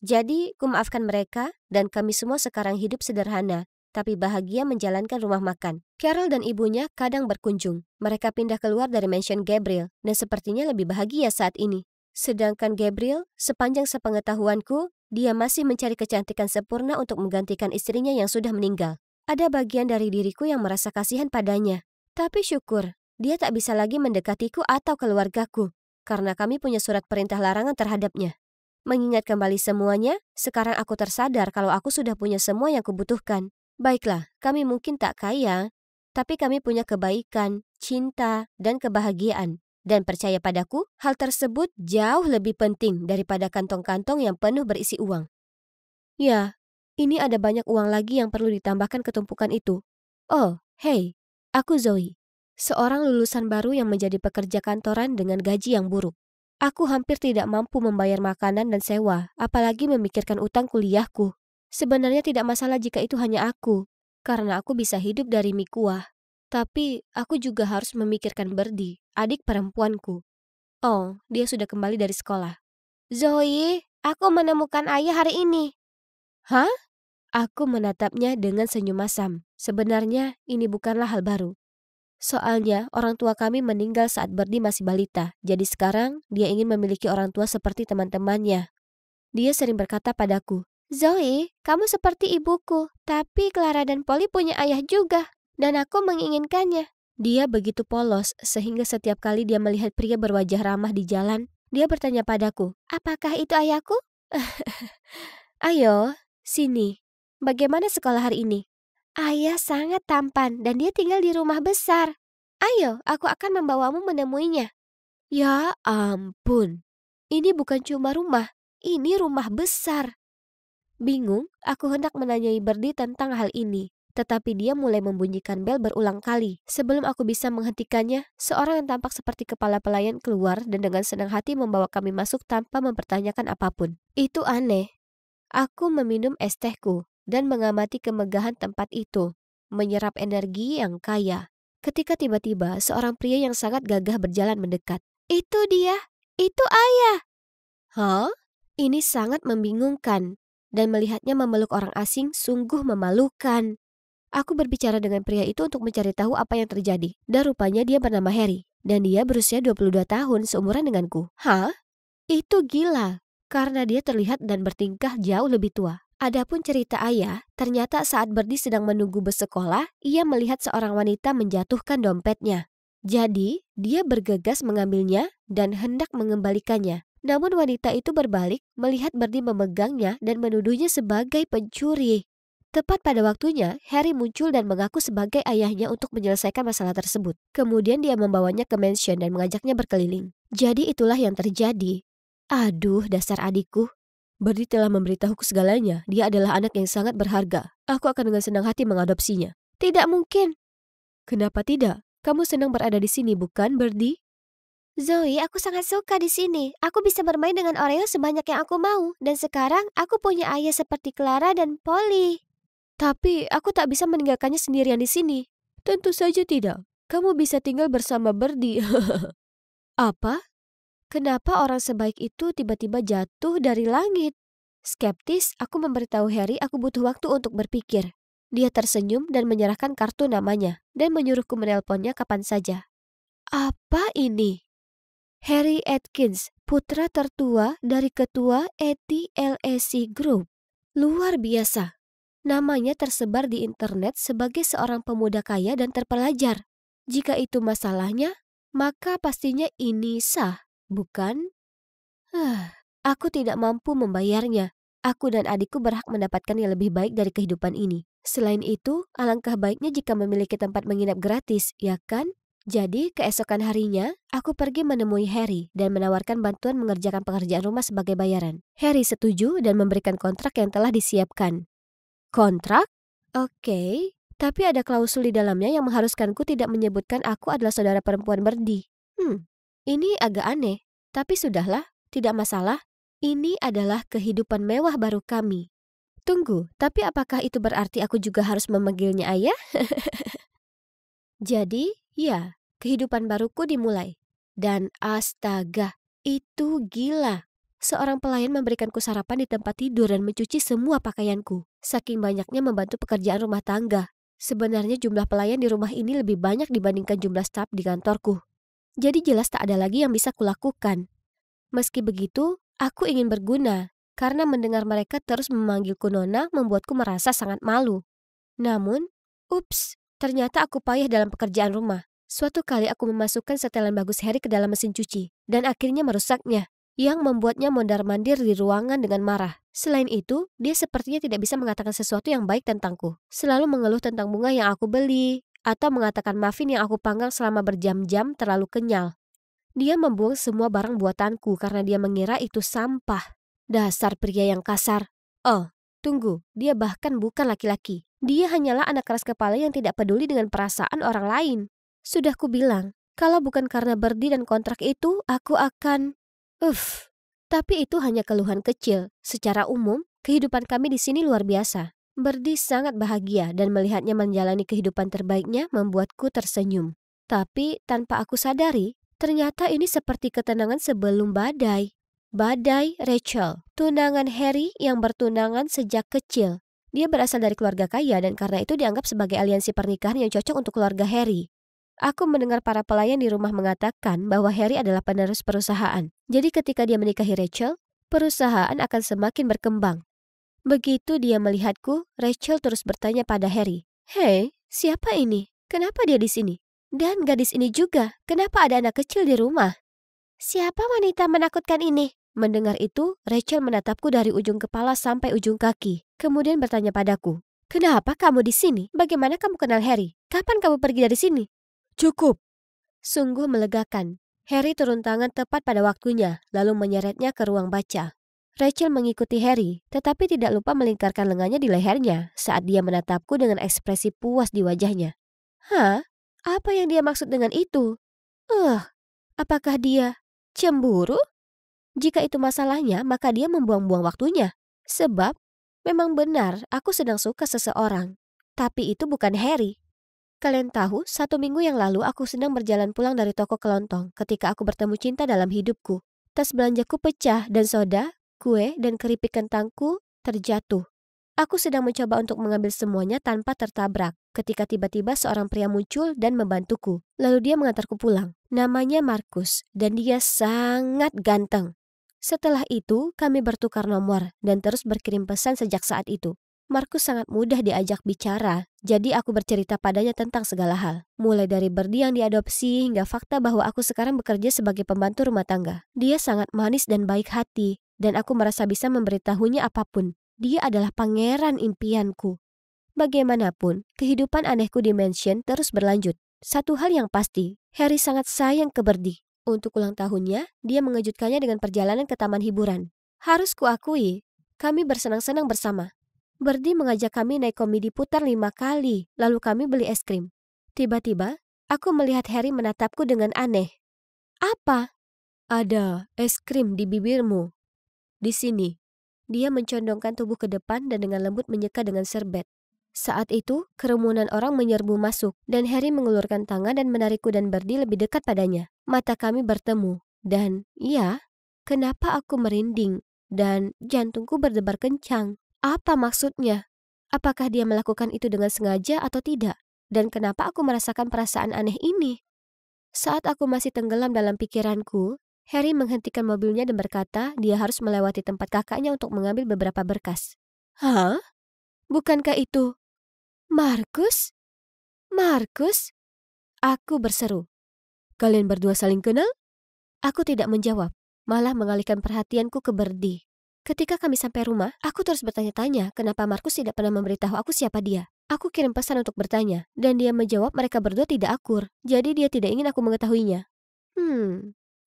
Jadi, kumaafkan mereka dan kami semua sekarang hidup sederhana, tapi bahagia menjalankan rumah makan. Carol dan ibunya kadang berkunjung. Mereka pindah keluar dari mansion Gabriel dan sepertinya lebih bahagia saat ini. Sedangkan Gabriel, sepanjang sepengetahuanku, dia masih mencari kecantikan sempurna untuk menggantikan istrinya yang sudah meninggal. Ada bagian dari diriku yang merasa kasihan padanya. Tapi syukur, dia tak bisa lagi mendekatiku atau keluargaku, karena kami punya surat perintah larangan terhadapnya. Mengingat kembali semuanya, sekarang aku tersadar kalau aku sudah punya semua yang kubutuhkan. Baiklah, kami mungkin tak kaya, tapi kami punya kebaikan, cinta, dan kebahagiaan. Dan percaya padaku, hal tersebut jauh lebih penting daripada kantong-kantong yang penuh berisi uang. Ya, ini ada banyak uang lagi yang perlu ditambahkan ke tumpukan itu. Oh, hey, aku Zoe. Seorang lulusan baru yang menjadi pekerja kantoran dengan gaji yang buruk. Aku hampir tidak mampu membayar makanan dan sewa, apalagi memikirkan utang kuliahku. Sebenarnya tidak masalah jika itu hanya aku, karena aku bisa hidup dari mie kuah. Tapi aku juga harus memikirkan Berdi, adik perempuanku. Oh, dia sudah kembali dari sekolah. Zoe, aku menemukan ayah hari ini. Hah? Aku menatapnya dengan senyum masam. Sebenarnya ini bukanlah hal baru. Soalnya orang tua kami meninggal saat Berdi masih balita, jadi sekarang dia ingin memiliki orang tua seperti teman-temannya. Dia sering berkata padaku, Zoe, kamu seperti ibuku, tapi Clara dan Polly punya ayah juga, dan aku menginginkannya. Dia begitu polos sehingga setiap kali dia melihat pria berwajah ramah di jalan, dia bertanya padaku, apakah itu ayahku? Ayo, sini. Bagaimana sekolah hari ini? Ayah sangat tampan dan dia tinggal di rumah besar. Ayo, aku akan membawamu menemuinya. Ya ampun, ini bukan cuma rumah, ini rumah besar. Bingung, aku hendak menanyai Berdi tentang hal ini. Tetapi dia mulai membunyikan bel berulang kali. Sebelum aku bisa menghentikannya, seorang yang tampak seperti kepala pelayan keluar dan dengan senang hati membawa kami masuk tanpa mempertanyakan apapun. Itu aneh. Aku meminum es tehku dan mengamati kemegahan tempat itu, menyerap energi yang kaya. Ketika tiba-tiba seorang pria yang sangat gagah berjalan mendekat. Itu dia, itu ayah. Hah? Ini sangat membingungkan, dan melihatnya memeluk orang asing sungguh memalukan. Aku berbicara dengan pria itu untuk mencari tahu apa yang terjadi, dan rupanya dia bernama Harry, dan dia berusia 22 tahun seumuran denganku. Hah? Itu gila, karena dia terlihat dan bertingkah jauh lebih tua. Adapun cerita ayah, ternyata saat Berdi sedang menunggu bus sekolah, ia melihat seorang wanita menjatuhkan dompetnya. Jadi, dia bergegas mengambilnya dan hendak mengembalikannya. Namun wanita itu berbalik, melihat Berdi memegangnya dan menuduhnya sebagai pencuri. Tepat pada waktunya, Harry muncul dan mengaku sebagai ayahnya untuk menyelesaikan masalah tersebut. Kemudian dia membawanya ke mansion dan mengajaknya berkeliling. Jadi itulah yang terjadi. Aduh, dasar adikku. Berdi telah memberitahuku segalanya. Dia adalah anak yang sangat berharga. Aku akan dengan senang hati mengadopsinya. Tidak mungkin. Kenapa tidak? Kamu senang berada di sini, bukan, Berdi? Zoe, aku sangat suka di sini. Aku bisa bermain dengan Oreo sebanyak yang aku mau. Dan sekarang aku punya ayah seperti Clara dan Polly. Tapi aku tak bisa meninggalkannya sendirian di sini. Tentu saja tidak. Kamu bisa tinggal bersama Berdi. Apa? Kenapa orang sebaik itu tiba-tiba jatuh dari langit? Skeptis, aku memberitahu Harry aku butuh waktu untuk berpikir. Dia tersenyum dan menyerahkan kartu namanya dan menyuruhku menelponnya kapan saja. Apa ini? Harry Atkins, putra tertua dari ketua ETLAC Group. Luar biasa. Namanya tersebar di internet sebagai seorang pemuda kaya dan terpelajar. Jika itu masalahnya, maka pastinya ini sah. Bukan? Aku tidak mampu membayarnya. Aku dan adikku berhak mendapatkan yang lebih baik dari kehidupan ini. Selain itu, alangkah baiknya jika memiliki tempat menginap gratis, ya kan? Jadi, keesokan harinya, aku pergi menemui Harry dan menawarkan bantuan mengerjakan pekerjaan rumah sebagai bayaran. Harry setuju dan memberikan kontrak yang telah disiapkan. Kontrak? Oke, tapi ada klausul di dalamnya yang mengharuskanku tidak menyebutkan aku adalah saudara perempuan Berdi. Ini agak aneh, tapi sudahlah. Tidak masalah, ini adalah kehidupan mewah baru kami. Tunggu, tapi apakah itu berarti aku juga harus memanggilnya ayah? Jadi, ya, kehidupan baruku dimulai. Dan astaga, itu gila. Seorang pelayan memberikanku sarapan di tempat tidur dan mencuci semua pakaianku. Saking banyaknya membantu pekerjaan rumah tangga. Sebenarnya jumlah pelayan di rumah ini lebih banyak dibandingkan jumlah staf di kantorku. Jadi jelas tak ada lagi yang bisa kulakukan. Meski begitu, aku ingin berguna. Karena mendengar mereka terus memanggilku Nona membuatku merasa sangat malu. Namun, ups, ternyata aku payah dalam pekerjaan rumah. Suatu kali aku memasukkan setelan bagus Harry ke dalam mesin cuci dan akhirnya merusaknya, yang membuatnya mondar-mandir di ruangan dengan marah. Selain itu, dia sepertinya tidak bisa mengatakan sesuatu yang baik tentangku. Selalu mengeluh tentang bunga yang aku beli, atau mengatakan muffin yang aku panggang selama berjam-jam terlalu kenyal. Dia membuang semua barang buatanku karena dia mengira itu sampah. Dasar pria yang kasar. Oh, tunggu, dia bahkan bukan laki-laki. Dia hanyalah anak keras kepala yang tidak peduli dengan perasaan orang lain. Sudah kubilang, kalau bukan karena Berdi dan kontrak itu, aku akan... Tapi itu hanya keluhan kecil. Secara umum, kehidupan kami di sini luar biasa. Berdi sangat bahagia dan melihatnya menjalani kehidupan terbaiknya membuatku tersenyum. Tapi tanpa aku sadari, ternyata ini seperti ketenangan sebelum badai. Badai Rachel, tunangan Harry yang bertunangan sejak kecil. Dia berasal dari keluarga kaya dan karena itu dianggap sebagai aliansi pernikahan yang cocok untuk keluarga Harry. Aku mendengar para pelayan di rumah mengatakan bahwa Harry adalah penerus perusahaan. Jadi ketika dia menikahi Rachel, perusahaan akan semakin berkembang. Begitu dia melihatku, Rachel terus bertanya pada Harry, "Hei, siapa ini? Kenapa dia di sini? Dan gadis ini juga, kenapa ada anak kecil di rumah?" "Siapa wanita menakutkan ini?" Mendengar itu, Rachel menatapku dari ujung kepala sampai ujung kaki. Kemudian bertanya padaku, "Kenapa kamu di sini? Bagaimana kamu kenal Harry? Kapan kamu pergi dari sini?" Cukup. Sungguh melegakan. Harry turun tangan tepat pada waktunya, lalu menyeretnya ke ruang baca. Rachel mengikuti Harry, tetapi tidak lupa melingkarkan lengannya di lehernya saat dia menatapku dengan ekspresi puas di wajahnya. Hah? Apa yang dia maksud dengan itu? Apakah dia cemburu? Jika itu masalahnya, maka dia membuang-buang waktunya. Sebab, memang benar aku sedang suka seseorang. Tapi itu bukan Harry. Kalian tahu, 1 minggu yang lalu aku sedang berjalan pulang dari toko kelontong ketika aku bertemu cinta dalam hidupku. Tas belanjaku pecah dan soda, kue, dan keripik kentangku terjatuh. Aku sedang mencoba untuk mengambil semuanya tanpa tertabrak ketika tiba-tiba seorang pria muncul dan membantuku. Lalu dia mengantarku pulang. Namanya Markus dan dia sangat ganteng. Setelah itu, kami bertukar nomor dan terus berkirim pesan sejak saat itu. Markus sangat mudah diajak bicara, jadi aku bercerita padanya tentang segala hal. Mulai dari Berdi yang diadopsi hingga fakta bahwa aku sekarang bekerja sebagai pembantu rumah tangga. Dia sangat manis dan baik hati, dan aku merasa bisa memberitahunya apapun. Dia adalah pangeran impianku. Bagaimanapun, kehidupan anehku di mansion terus berlanjut. Satu hal yang pasti, Harry sangat sayang ke Berdi. Untuk ulang tahunnya, dia mengejutkannya dengan perjalanan ke taman hiburan. Harus kuakui, kami bersenang-senang bersama. Berdi mengajak kami naik komedi putar 5 kali, lalu kami beli es krim. Tiba-tiba, aku melihat Harry menatapku dengan aneh. Apa? Ada es krim di bibirmu. Di sini. Dia mencondongkan tubuh ke depan dan dengan lembut menyeka dengan serbet. Saat itu, kerumunan orang menyerbu masuk dan Harry mengulurkan tangan dan menarikku dan Berdi lebih dekat padanya. Mata kami bertemu dan, ya, kenapa aku merinding dan jantungku berdebar kencang. Apa maksudnya? Apakah dia melakukan itu dengan sengaja atau tidak? Dan kenapa aku merasakan perasaan aneh ini? Saat aku masih tenggelam dalam pikiranku, Harry menghentikan mobilnya dan berkata dia harus melewati tempat kakaknya untuk mengambil beberapa berkas. Hah? Bukankah itu Markus? Markus? Aku berseru. Kalian berdua saling kenal? Aku tidak menjawab, malah mengalihkan perhatianku ke Berdi. Ketika kami sampai rumah, aku terus bertanya-tanya kenapa Markus tidak pernah memberitahu aku siapa dia. Aku kirim pesan untuk bertanya, dan dia menjawab mereka berdua tidak akur, jadi dia tidak ingin aku mengetahuinya.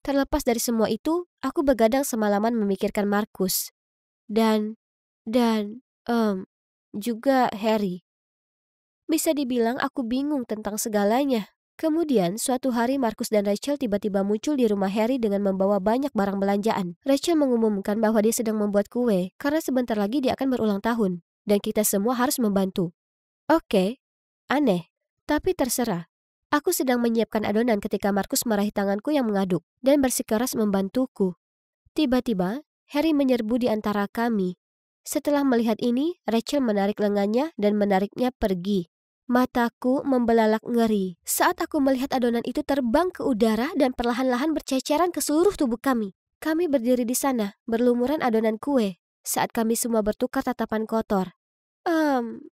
Terlepas dari semua itu, aku begadang semalaman memikirkan Markus. Dan juga Harry. Bisa dibilang aku bingung tentang segalanya. Kemudian, suatu hari Markus dan Rachel tiba-tiba muncul di rumah Harry dengan membawa banyak barang belanjaan. Rachel mengumumkan bahwa dia sedang membuat kue karena sebentar lagi dia akan berulang tahun. Dan kita semua harus membantu. Oke, aneh, tapi terserah. Aku sedang menyiapkan adonan ketika Markus meraih tanganku yang mengaduk dan bersikeras membantuku. Tiba-tiba, Harry menyerbu di antara kami. Setelah melihat ini, Rachel menarik lengannya dan menariknya pergi. Mataku membelalak ngeri saat aku melihat adonan itu terbang ke udara dan perlahan-lahan berceceran ke seluruh tubuh kami. Kami berdiri di sana, berlumuran adonan kue, saat kami semua bertukar tatapan kotor.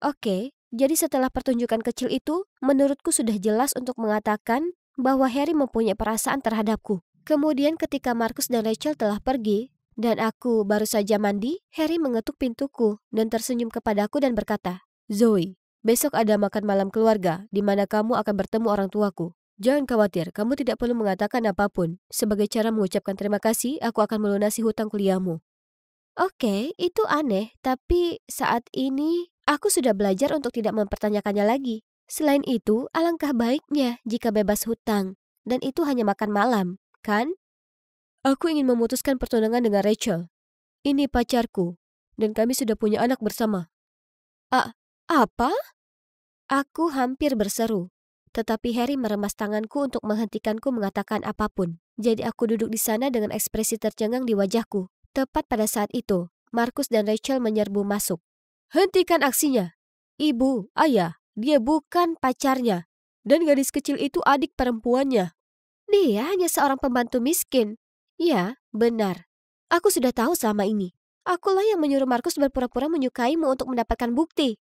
Oke. Jadi setelah pertunjukan kecil itu, menurutku sudah jelas untuk mengatakan bahwa Harry mempunyai perasaan terhadapku. Kemudian ketika Markus dan Rachel telah pergi, dan aku baru saja mandi, Harry mengetuk pintuku dan tersenyum kepadaku dan berkata, "Zoe, besok ada makan malam keluarga di mana kamu akan bertemu orang tuaku. Jangan khawatir, kamu tidak perlu mengatakan apapun. Sebagai cara mengucapkan terima kasih, aku akan melunasi hutang kuliahmu." Oke, itu aneh, tapi saat ini aku sudah belajar untuk tidak mempertanyakannya lagi. Selain itu, alangkah baiknya jika bebas hutang. Dan itu hanya makan malam, kan? Aku ingin memutuskan pertunangan dengan Rachel. Ini pacarku, dan kami sudah punya anak bersama. Apa? Aku hampir berseru. Tetapi Harry meremas tanganku untuk menghentikanku mengatakan apapun. Jadi aku duduk di sana dengan ekspresi tercengang di wajahku. Tepat pada saat itu, Markus dan Rachel menyerbu masuk. "Hentikan aksinya. Ibu, ayah, dia bukan pacarnya. Dan gadis kecil itu adik perempuannya. Dia hanya seorang pembantu miskin." "Ya, benar. Aku sudah tahu selama ini. Akulah yang menyuruh Markus berpura-pura menyukaimu untuk mendapatkan bukti."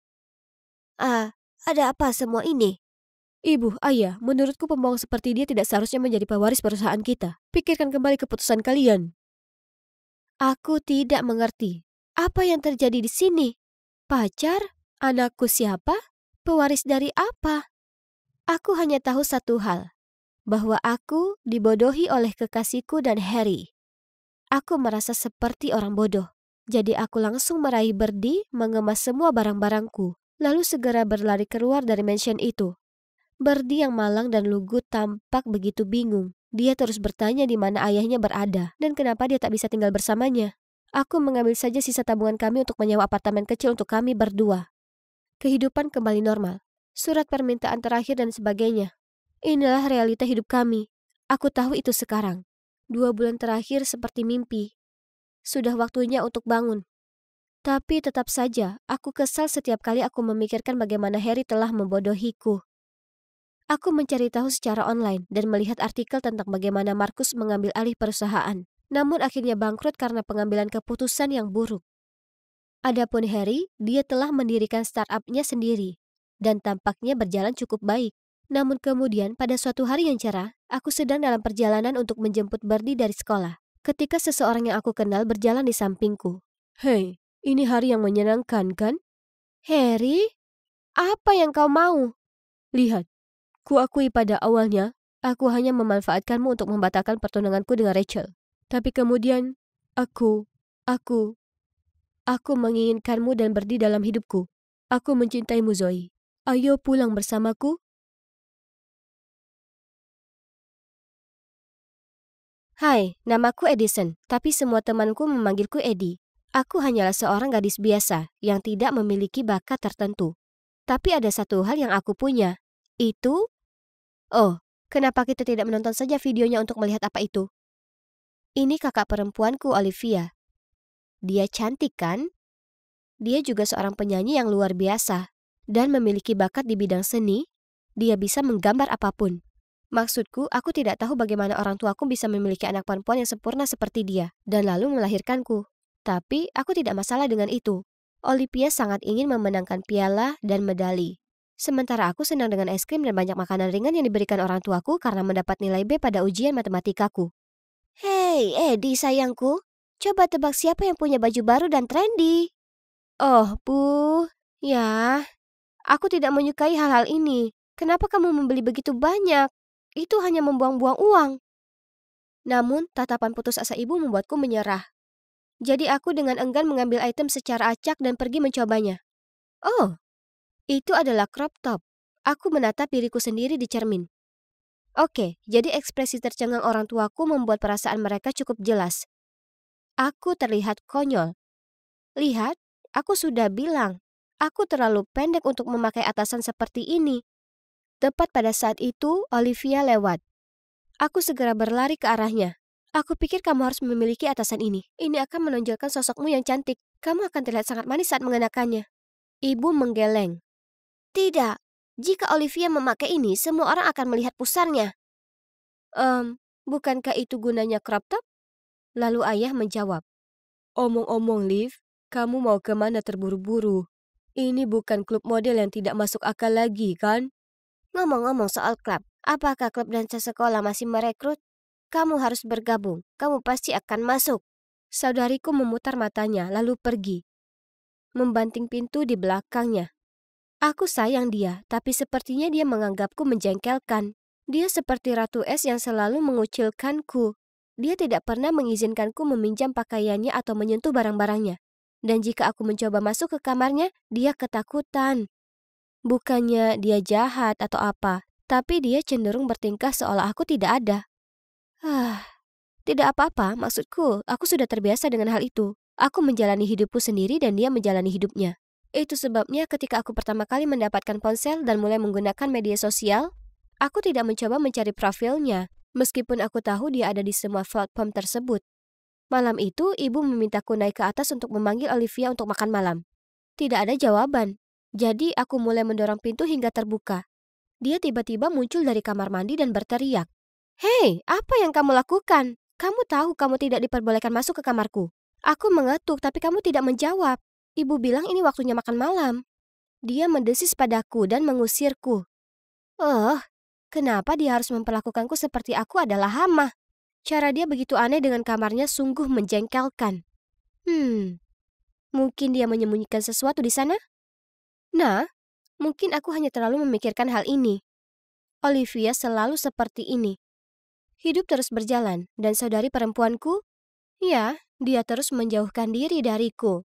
Ada apa semua ini?" "Ibu, ayah, menurutku pembohong seperti dia tidak seharusnya menjadi pewaris perusahaan kita. Pikirkan kembali keputusan kalian." Aku tidak mengerti. Apa yang terjadi di sini? Pacar? Anakku siapa? Pewaris dari apa? Aku hanya tahu satu hal, bahwa aku dibodohi oleh kekasihku dan Harry. Aku merasa seperti orang bodoh. Jadi aku langsung meraih Birdie, mengemas semua barang-barangku, lalu segera berlari keluar dari mansion itu. Birdie yang malang dan lugu tampak begitu bingung. Dia terus bertanya di mana ayahnya berada dan kenapa dia tak bisa tinggal bersamanya. Aku mengambil saja sisa tabungan kami untuk menyewa apartemen kecil untuk kami berdua. Kehidupan kembali normal. Surat permintaan terakhir dan sebagainya. Inilah realita hidup kami. Aku tahu itu sekarang. 2 bulan terakhir seperti mimpi. Sudah waktunya untuk bangun. Tapi tetap saja, aku kesal setiap kali aku memikirkan bagaimana Harry telah membodohiku. Aku mencari tahu secara online dan melihat artikel tentang bagaimana Markus mengambil alih perusahaan, namun akhirnya bangkrut karena pengambilan keputusan yang buruk. Adapun Harry, dia telah mendirikan startup-nya sendiri, dan tampaknya berjalan cukup baik. Namun kemudian pada suatu hari yang cerah, aku sedang dalam perjalanan untuk menjemput Birdie dari sekolah, ketika seseorang yang aku kenal berjalan di sampingku. "Hei, ini hari yang menyenangkan, kan?" "Harry, apa yang kau mau?" "Lihat. Kuakui pada awalnya, aku hanya memanfaatkanmu untuk membatalkan pertunanganku dengan Rachel. Tapi kemudian, aku menginginkanmu dan Birdie dalam hidupku. Aku mencintaimu, Zoe. Ayo pulang bersamaku." "Hai, namaku Edison, tapi semua temanku memanggilku Eddie. Aku hanyalah seorang gadis biasa yang tidak memiliki bakat tertentu. Tapi ada satu hal yang aku punya. Itu... Oh, kenapa kita tidak menonton saja videonya untuk melihat apa itu? Ini kakak perempuanku, Olivia. Dia cantik, kan? Dia juga seorang penyanyi yang luar biasa dan memiliki bakat di bidang seni. Dia bisa menggambar apapun. Maksudku, aku tidak tahu bagaimana orang tuaku bisa memiliki anak perempuan yang sempurna seperti dia dan lalu melahirkanku. Tapi aku tidak masalah dengan itu. Olivia sangat ingin memenangkan piala dan medali. Sementara aku senang dengan es krim dan banyak makanan ringan yang diberikan orang tuaku karena mendapat nilai B pada ujian matematikaku. Hei, Eddie sayangku, coba tebak siapa yang punya baju baru dan trendy. Oh, Bu, ya, aku tidak menyukai hal-hal ini. Kenapa kamu membeli begitu banyak? Itu hanya membuang-buang uang. Namun, tatapan putus asa ibu membuatku menyerah. Jadi aku dengan enggan mengambil item secara acak dan pergi mencobanya. Oh, itu adalah crop top. Aku menatap diriku sendiri di cermin. Oke, jadi ekspresi tercengang orang tuaku membuat perasaan mereka cukup jelas. Aku terlihat konyol. Lihat, aku sudah bilang, aku terlalu pendek untuk memakai atasan seperti ini. Tepat pada saat itu, Olivia lewat. Aku segera berlari ke arahnya. Aku pikir kamu harus memiliki atasan ini. Ini akan menonjolkan sosokmu yang cantik. Kamu akan terlihat sangat manis saat mengenakannya. Ibu menggeleng. Tidak, jika Olivia memakai ini, semua orang akan melihat pusarnya. Bukankah itu gunanya crop top? Lalu ayah menjawab. Omong-omong, Liv, kamu mau kemana terburu-buru? Ini bukan klub model yang tidak masuk akal lagi, kan? Ngomong-ngomong soal klub, apakah klub dansa sekolah masih merekrut? Kamu harus bergabung, kamu pasti akan masuk. Saudariku memutar matanya lalu pergi, membanting pintu di belakangnya. Aku sayang dia, tapi sepertinya dia menganggapku menjengkelkan. Dia seperti Ratu Es yang selalu mengucilkanku. Dia tidak pernah mengizinkanku meminjam pakaiannya atau menyentuh barang-barangnya. Dan jika aku mencoba masuk ke kamarnya, dia ketakutan. Bukannya dia jahat atau apa, tapi dia cenderung bertingkah seolah aku tidak ada. Tidak apa-apa, maksudku, aku sudah terbiasa dengan hal itu. Aku menjalani hidupku sendiri dan dia menjalani hidupnya. Itu sebabnya ketika aku pertama kali mendapatkan ponsel dan mulai menggunakan media sosial, aku tidak mencoba mencari profilnya, meskipun aku tahu dia ada di semua platform tersebut. Malam itu, ibu memintaku naik ke atas untuk memanggil Olivia untuk makan malam. Tidak ada jawaban, jadi aku mulai mendorong pintu hingga terbuka. Dia tiba-tiba muncul dari kamar mandi dan berteriak. Hei, apa yang kamu lakukan? Kamu tahu kamu tidak diperbolehkan masuk ke kamarku. Aku mengetuk, tapi kamu tidak menjawab. Ibu bilang ini waktunya makan malam. Dia mendesis padaku dan mengusirku. Kenapa dia harus memperlakukanku seperti aku adalah hama? Cara dia begitu aneh dengan kamarnya sungguh menjengkelkan. Mungkin dia menyembunyikan sesuatu di sana? Nah, mungkin aku hanya terlalu memikirkan hal ini. Olivia selalu seperti ini. Hidup terus berjalan, dan saudari perempuanku, ya, dia terus menjauhkan diri dariku.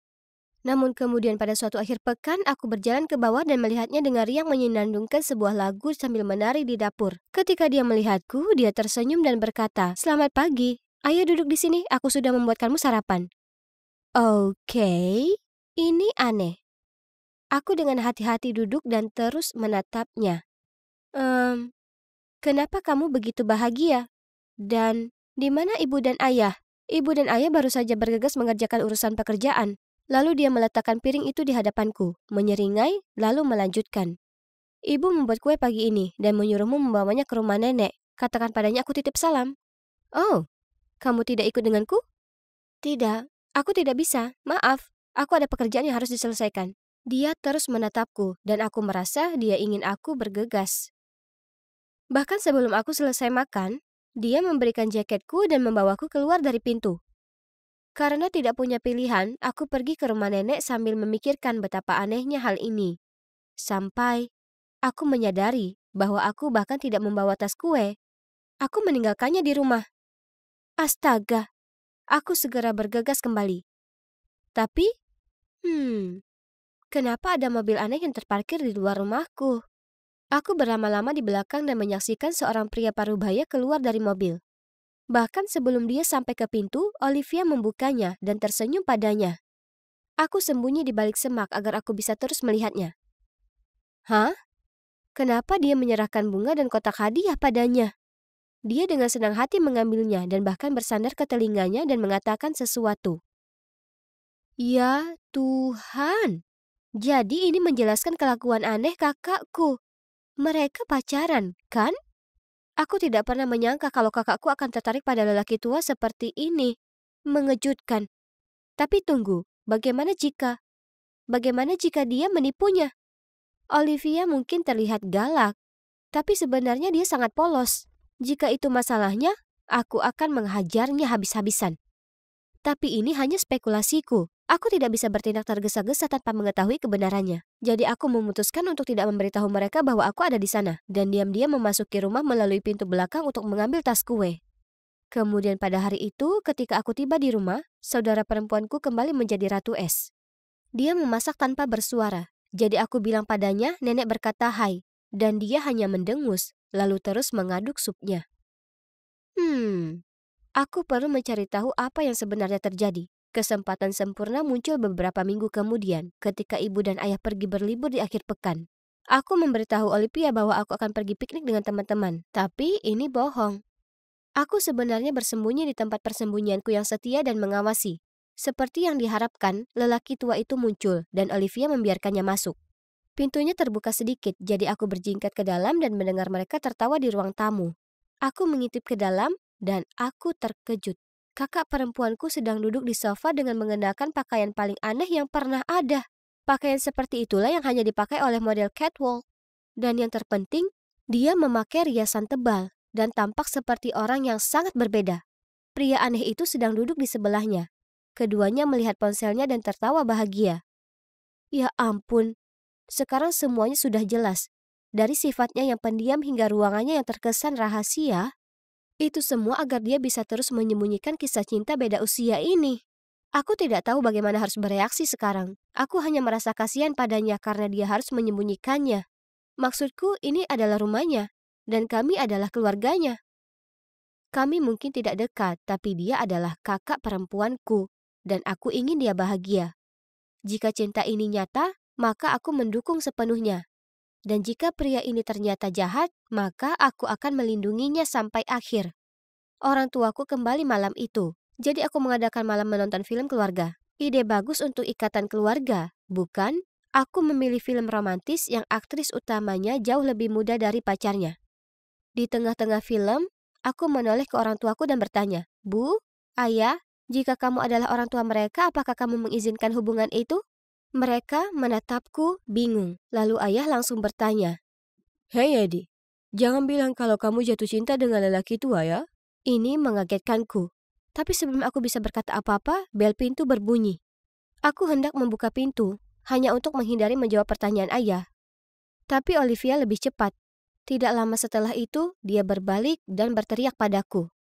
Namun kemudian pada suatu akhir pekan, aku berjalan ke bawah dan melihatnya dengan riang menyenandungkan sebuah lagu sambil menari di dapur. Ketika dia melihatku, dia tersenyum dan berkata, "Selamat pagi. Ayo duduk di sini, aku sudah membuatkanmu sarapan." Oke, ini aneh. Aku dengan hati-hati duduk dan terus menatapnya. Kenapa kamu begitu bahagia? Dan di mana ibu dan ayah? Ibu dan ayah baru saja bergegas mengerjakan urusan pekerjaan. Lalu dia meletakkan piring itu di hadapanku, menyeringai, lalu melanjutkan. Ibu membuat kue pagi ini dan menyuruhmu membawanya ke rumah nenek. Katakan padanya aku titip salam. Oh, kamu tidak ikut denganku? Tidak, aku tidak bisa. Maaf, aku ada pekerjaan yang harus diselesaikan. Dia terus menatapku dan aku merasa dia ingin aku bergegas. Bahkan sebelum aku selesai makan, dia memberikan jaketku dan membawaku keluar dari pintu. Karena tidak punya pilihan, aku pergi ke rumah nenek sambil memikirkan betapa anehnya hal ini. Sampai aku menyadari bahwa aku bahkan tidak membawa tas kue. Aku meninggalkannya di rumah. Astaga, aku segera bergegas kembali. Tapi, kenapa ada mobil aneh yang terparkir di luar rumahku? Aku berlama-lama di belakang dan menyaksikan seorang pria parubaya keluar dari mobil. Bahkan sebelum dia sampai ke pintu, Olivia membukanya dan tersenyum padanya. Aku sembunyi di balik semak agar aku bisa terus melihatnya. Hah? Kenapa dia menyerahkan bunga dan kotak hadiah padanya? Dia dengan senang hati mengambilnya dan bahkan bersandar ke telinganya dan mengatakan sesuatu. Ya Tuhan! Jadi ini menjelaskan kelakuan aneh kakakku. Mereka pacaran, kan? Aku tidak pernah menyangka kalau kakakku akan tertarik pada lelaki tua seperti ini. Mengejutkan. Tapi tunggu, bagaimana jika dia menipunya? Olivia mungkin terlihat galak, tapi sebenarnya dia sangat polos. Jika itu masalahnya, aku akan menghajarnya habis-habisan. Tapi ini hanya spekulasiku. Aku tidak bisa bertindak tergesa-gesa tanpa mengetahui kebenarannya. Jadi aku memutuskan untuk tidak memberitahu mereka bahwa aku ada di sana dan diam-diam memasuki rumah melalui pintu belakang untuk mengambil tas kue. Kemudian pada hari itu, ketika aku tiba di rumah, saudara perempuanku kembali menjadi Ratu Es. Dia memasak tanpa bersuara. Jadi aku bilang padanya, nenek berkata hai, dan dia hanya mendengus. lalu terus mengaduk supnya. Aku perlu mencari tahu apa yang sebenarnya terjadi. Kesempatan sempurna muncul beberapa minggu kemudian ketika ibu dan ayah pergi berlibur di akhir pekan. Aku memberitahu Olivia bahwa aku akan pergi piknik dengan teman-teman, tapi ini bohong. Aku sebenarnya bersembunyi di tempat persembunyianku yang setia dan mengawasi. Seperti yang diharapkan, lelaki tua itu muncul dan Olivia membiarkannya masuk. Pintunya terbuka sedikit, jadi aku berjingkat ke dalam dan mendengar mereka tertawa di ruang tamu. Aku mengintip ke dalam dan aku terkejut. Kakak perempuanku sedang duduk di sofa dengan mengenakan pakaian paling aneh yang pernah ada. Pakaian seperti itulah yang hanya dipakai oleh model catwalk. Dan yang terpenting, dia memakai riasan tebal dan tampak seperti orang yang sangat berbeda. Pria aneh itu sedang duduk di sebelahnya. Keduanya melihat ponselnya dan tertawa bahagia. Ya ampun, sekarang semuanya sudah jelas. Dari sifatnya yang pendiam hingga ruangannya yang terkesan rahasia, itu semua agar dia bisa terus menyembunyikan kisah cinta beda usia ini. Aku tidak tahu bagaimana harus bereaksi sekarang. Aku hanya merasa kasihan padanya karena dia harus menyembunyikannya. Maksudku, ini adalah rumahnya, dan kami adalah keluarganya. Kami mungkin tidak dekat, tapi dia adalah kakak perempuanku, dan aku ingin dia bahagia. Jika cinta ini nyata, maka aku mendukung sepenuhnya. Dan jika pria ini ternyata jahat, maka aku akan melindunginya sampai akhir. Orang tuaku kembali malam itu, jadi aku mengadakan malam menonton film keluarga. Ide bagus untuk ikatan keluarga, bukan? Aku memilih film romantis yang aktris utamanya jauh lebih muda dari pacarnya. Di tengah-tengah film, aku menoleh ke orang tuaku dan bertanya, "Bu, Ayah, jika kamu adalah orang tua mereka, apakah kamu mengizinkan hubungan itu?" Mereka menatapku bingung. Lalu ayah langsung bertanya, Hei Edi, jangan bilang kalau kamu jatuh cinta dengan lelaki tua ya. ini mengagetkanku. Tapi sebelum aku bisa berkata apa-apa, bel pintu berbunyi. Aku hendak membuka pintu, hanya untuk menghindari menjawab pertanyaan ayah. Tapi Olivia lebih cepat. Tidak lama setelah itu, dia berbalik dan berteriak padaku.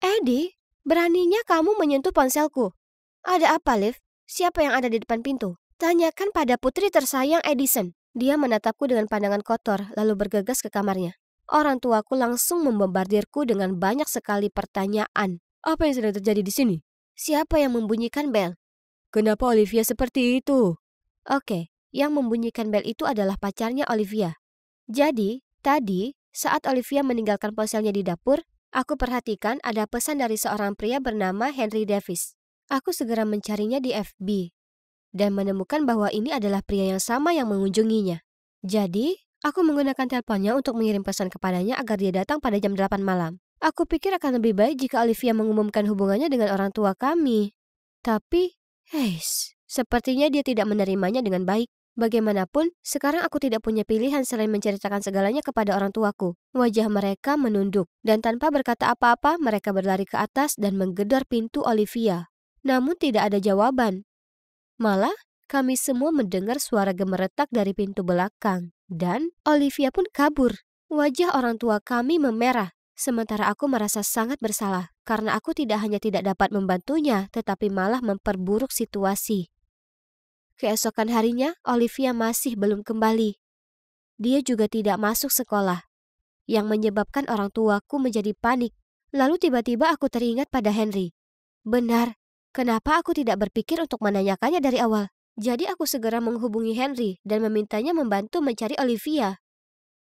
Edi, beraninya kamu menyentuh ponselku. Ada apa, Liv? Siapa yang ada di depan pintu? Tanyakan pada putri tersayang Edison. Dia menatapku dengan pandangan kotor, lalu bergegas ke kamarnya. Orang tuaku langsung membombardirku dengan banyak sekali pertanyaan. Apa yang sedang terjadi di sini? Siapa yang membunyikan bel? Kenapa Olivia seperti itu? Oke, yang membunyikan bel itu adalah pacarnya Olivia. Jadi, tadi, saat Olivia meninggalkan ponselnya di dapur, aku perhatikan ada pesan dari seorang pria bernama Henry Davis. Aku segera mencarinya di FB dan menemukan bahwa ini adalah pria yang sama yang mengunjunginya. Jadi, aku menggunakan teleponnya untuk mengirim pesan kepadanya agar dia datang pada jam 8 malam. Aku pikir akan lebih baik jika Olivia mengumumkan hubungannya dengan orang tua kami. Tapi, sepertinya dia tidak menerimanya dengan baik. Bagaimanapun, sekarang aku tidak punya pilihan selain menceritakan segalanya kepada orang tuaku. Wajah mereka menunduk, dan tanpa berkata apa-apa, mereka berlari ke atas dan menggedor pintu Olivia. Namun tidak ada jawaban. Malah, kami semua mendengar suara gemeretak dari pintu belakang. Dan Olivia pun kabur. Wajah orang tua kami memerah. Sementara aku merasa sangat bersalah. Karena aku tidak hanya tidak dapat membantunya, tetapi malah memperburuk situasi. Keesokan harinya, Olivia masih belum kembali. Dia juga tidak masuk sekolah. Yang menyebabkan orang tuaku menjadi panik. Lalu tiba-tiba aku teringat pada Henry. Benar. Kenapa aku tidak berpikir untuk menanyakannya dari awal? Jadi aku segera menghubungi Henry dan memintanya membantu mencari Olivia.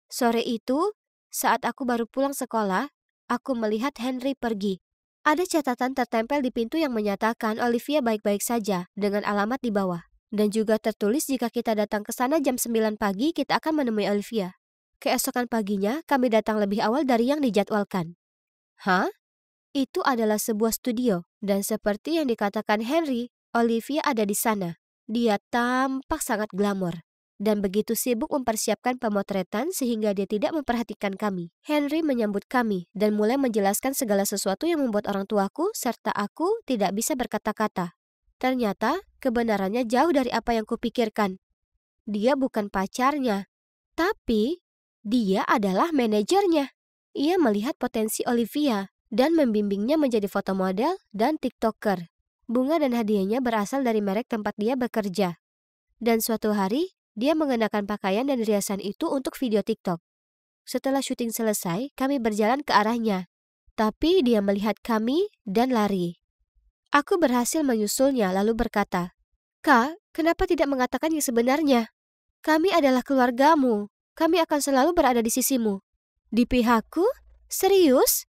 Sore itu, saat aku baru pulang sekolah, aku melihat Henry pergi. Ada catatan tertempel di pintu yang menyatakan Olivia baik-baik saja dengan alamat di bawah. Dan juga tertulis jika kita datang ke sana jam 9 pagi, kita akan menemui Olivia. Keesokan paginya, kami datang lebih awal dari yang dijadwalkan. Hah? Itu adalah sebuah studio, dan seperti yang dikatakan Henry, Olivia ada di sana. Dia tampak sangat glamor, dan begitu sibuk mempersiapkan pemotretan sehingga dia tidak memperhatikan kami. Henry menyambut kami, dan mulai menjelaskan segala sesuatu yang membuat orang tuaku serta aku tidak bisa berkata-kata. Ternyata, kebenarannya jauh dari apa yang kupikirkan. Dia bukan pacarnya, tapi dia adalah manajernya. Ia melihat potensi Olivia dan membimbingnya menjadi foto model dan TikToker. Bunga dan hadiahnya berasal dari merek tempat dia bekerja. Dan suatu hari, dia mengenakan pakaian dan riasan itu untuk video TikTok. Setelah syuting selesai, kami berjalan ke arahnya. Tapi dia melihat kami dan lari. Aku berhasil menyusulnya lalu berkata, "Kak, kenapa tidak mengatakan yang sebenarnya? Kami adalah keluargamu. Kami akan selalu berada di sisimu." "Di pihakku? Serius?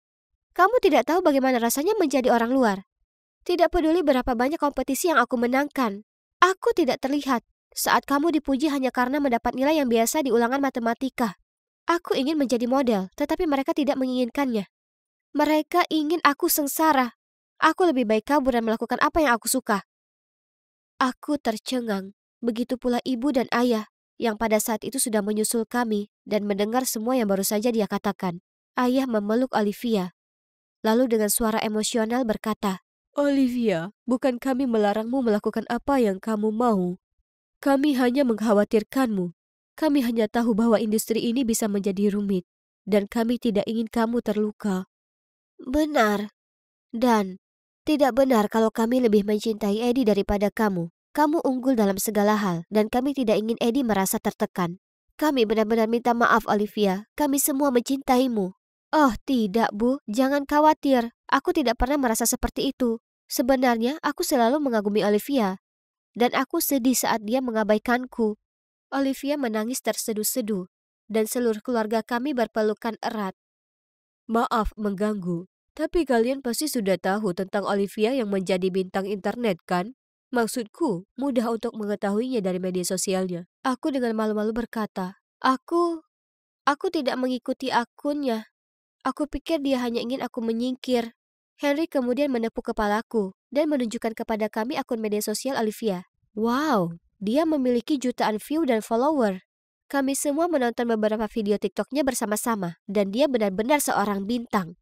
Kamu tidak tahu bagaimana rasanya menjadi orang luar. Tidak peduli berapa banyak kompetisi yang aku menangkan. Aku tidak terlihat saat kamu dipuji hanya karena mendapat nilai yang biasa di ulangan matematika. Aku ingin menjadi model, tetapi mereka tidak menginginkannya. Mereka ingin aku sengsara. Aku lebih baik kabur dan melakukan apa yang aku suka." Aku tercengang. Begitu pula ibu dan ayah, yang pada saat itu sudah menyusul kami dan mendengar semua yang baru saja dia katakan. Ayah memeluk Olivia, lalu dengan suara emosional berkata, Olivia, bukan kami melarangmu melakukan apa yang kamu mau. Kami hanya mengkhawatirkanmu. Kami hanya tahu bahwa industri ini bisa menjadi rumit, dan kami tidak ingin kamu terluka. "Benar. Dan tidak benar kalau kami lebih mencintai Eddie daripada kamu. Kamu unggul dalam segala hal, dan kami tidak ingin Eddie merasa tertekan. Kami benar-benar minta maaf, Olivia. Kami semua mencintaimu." "Oh tidak, Bu. Jangan khawatir. Aku tidak pernah merasa seperti itu. Sebenarnya, aku selalu mengagumi Olivia. Dan aku sedih saat dia mengabaikanku." Olivia menangis terseduh-seduh, dan seluruh keluarga kami berpelukan erat. Maaf mengganggu, tapi kalian pasti sudah tahu tentang Olivia yang menjadi bintang internet kan? Maksudku, mudah untuk mengetahuinya dari media sosialnya. Aku dengan malu-malu berkata, Aku tidak mengikuti akunnya. Aku pikir dia hanya ingin aku menyingkir." Henry kemudian menepuk kepalaku dan menunjukkan kepada kami akun media sosial Olivia. Wow, dia memiliki jutaan view dan follower. Kami semua menonton beberapa video TikToknya bersama-sama, dan dia benar-benar seorang bintang.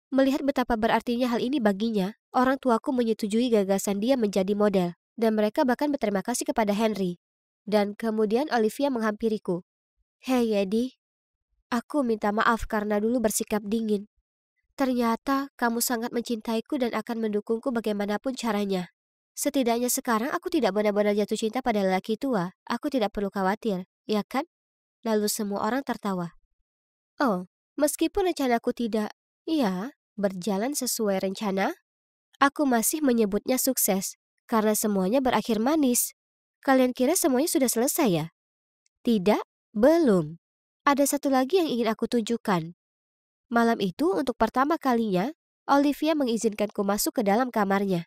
Melihat betapa berartinya hal ini baginya, orang tuaku menyetujui gagasan dia menjadi model, dan mereka bahkan berterima kasih kepada Henry. Dan kemudian Olivia menghampiriku. "Hei Eddie, aku minta maaf karena dulu bersikap dingin. Ternyata kamu sangat mencintaiku dan akan mendukungku bagaimanapun caranya. Setidaknya sekarang aku tidak benar-benar jatuh cinta pada lelaki tua. Aku tidak perlu khawatir, ya kan?" Lalu semua orang tertawa. Oh, meskipun rencanaku tidak, berjalan sesuai rencana, aku masih menyebutnya sukses karena semuanya berakhir manis. Kalian kira semuanya sudah selesai ya? Tidak, belum. Ada satu lagi yang ingin aku tunjukkan. Malam itu untuk pertama kalinya, Olivia mengizinkanku masuk ke dalam kamarnya.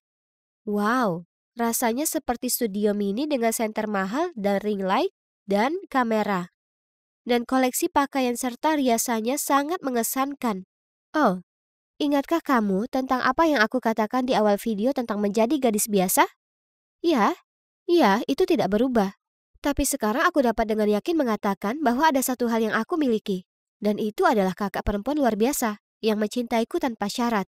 Wow, rasanya seperti studio mini dengan senter mahal dan ring light dan kamera. Dan koleksi pakaian serta riasannya sangat mengesankan. Oh, ingatkah kamu tentang apa yang aku katakan di awal video tentang menjadi gadis biasa? Ya, itu tidak berubah. Tapi sekarang aku dapat dengan yakin mengatakan bahwa ada satu hal yang aku miliki. Dan itu adalah kakak perempuan luar biasa yang mencintaiku tanpa syarat.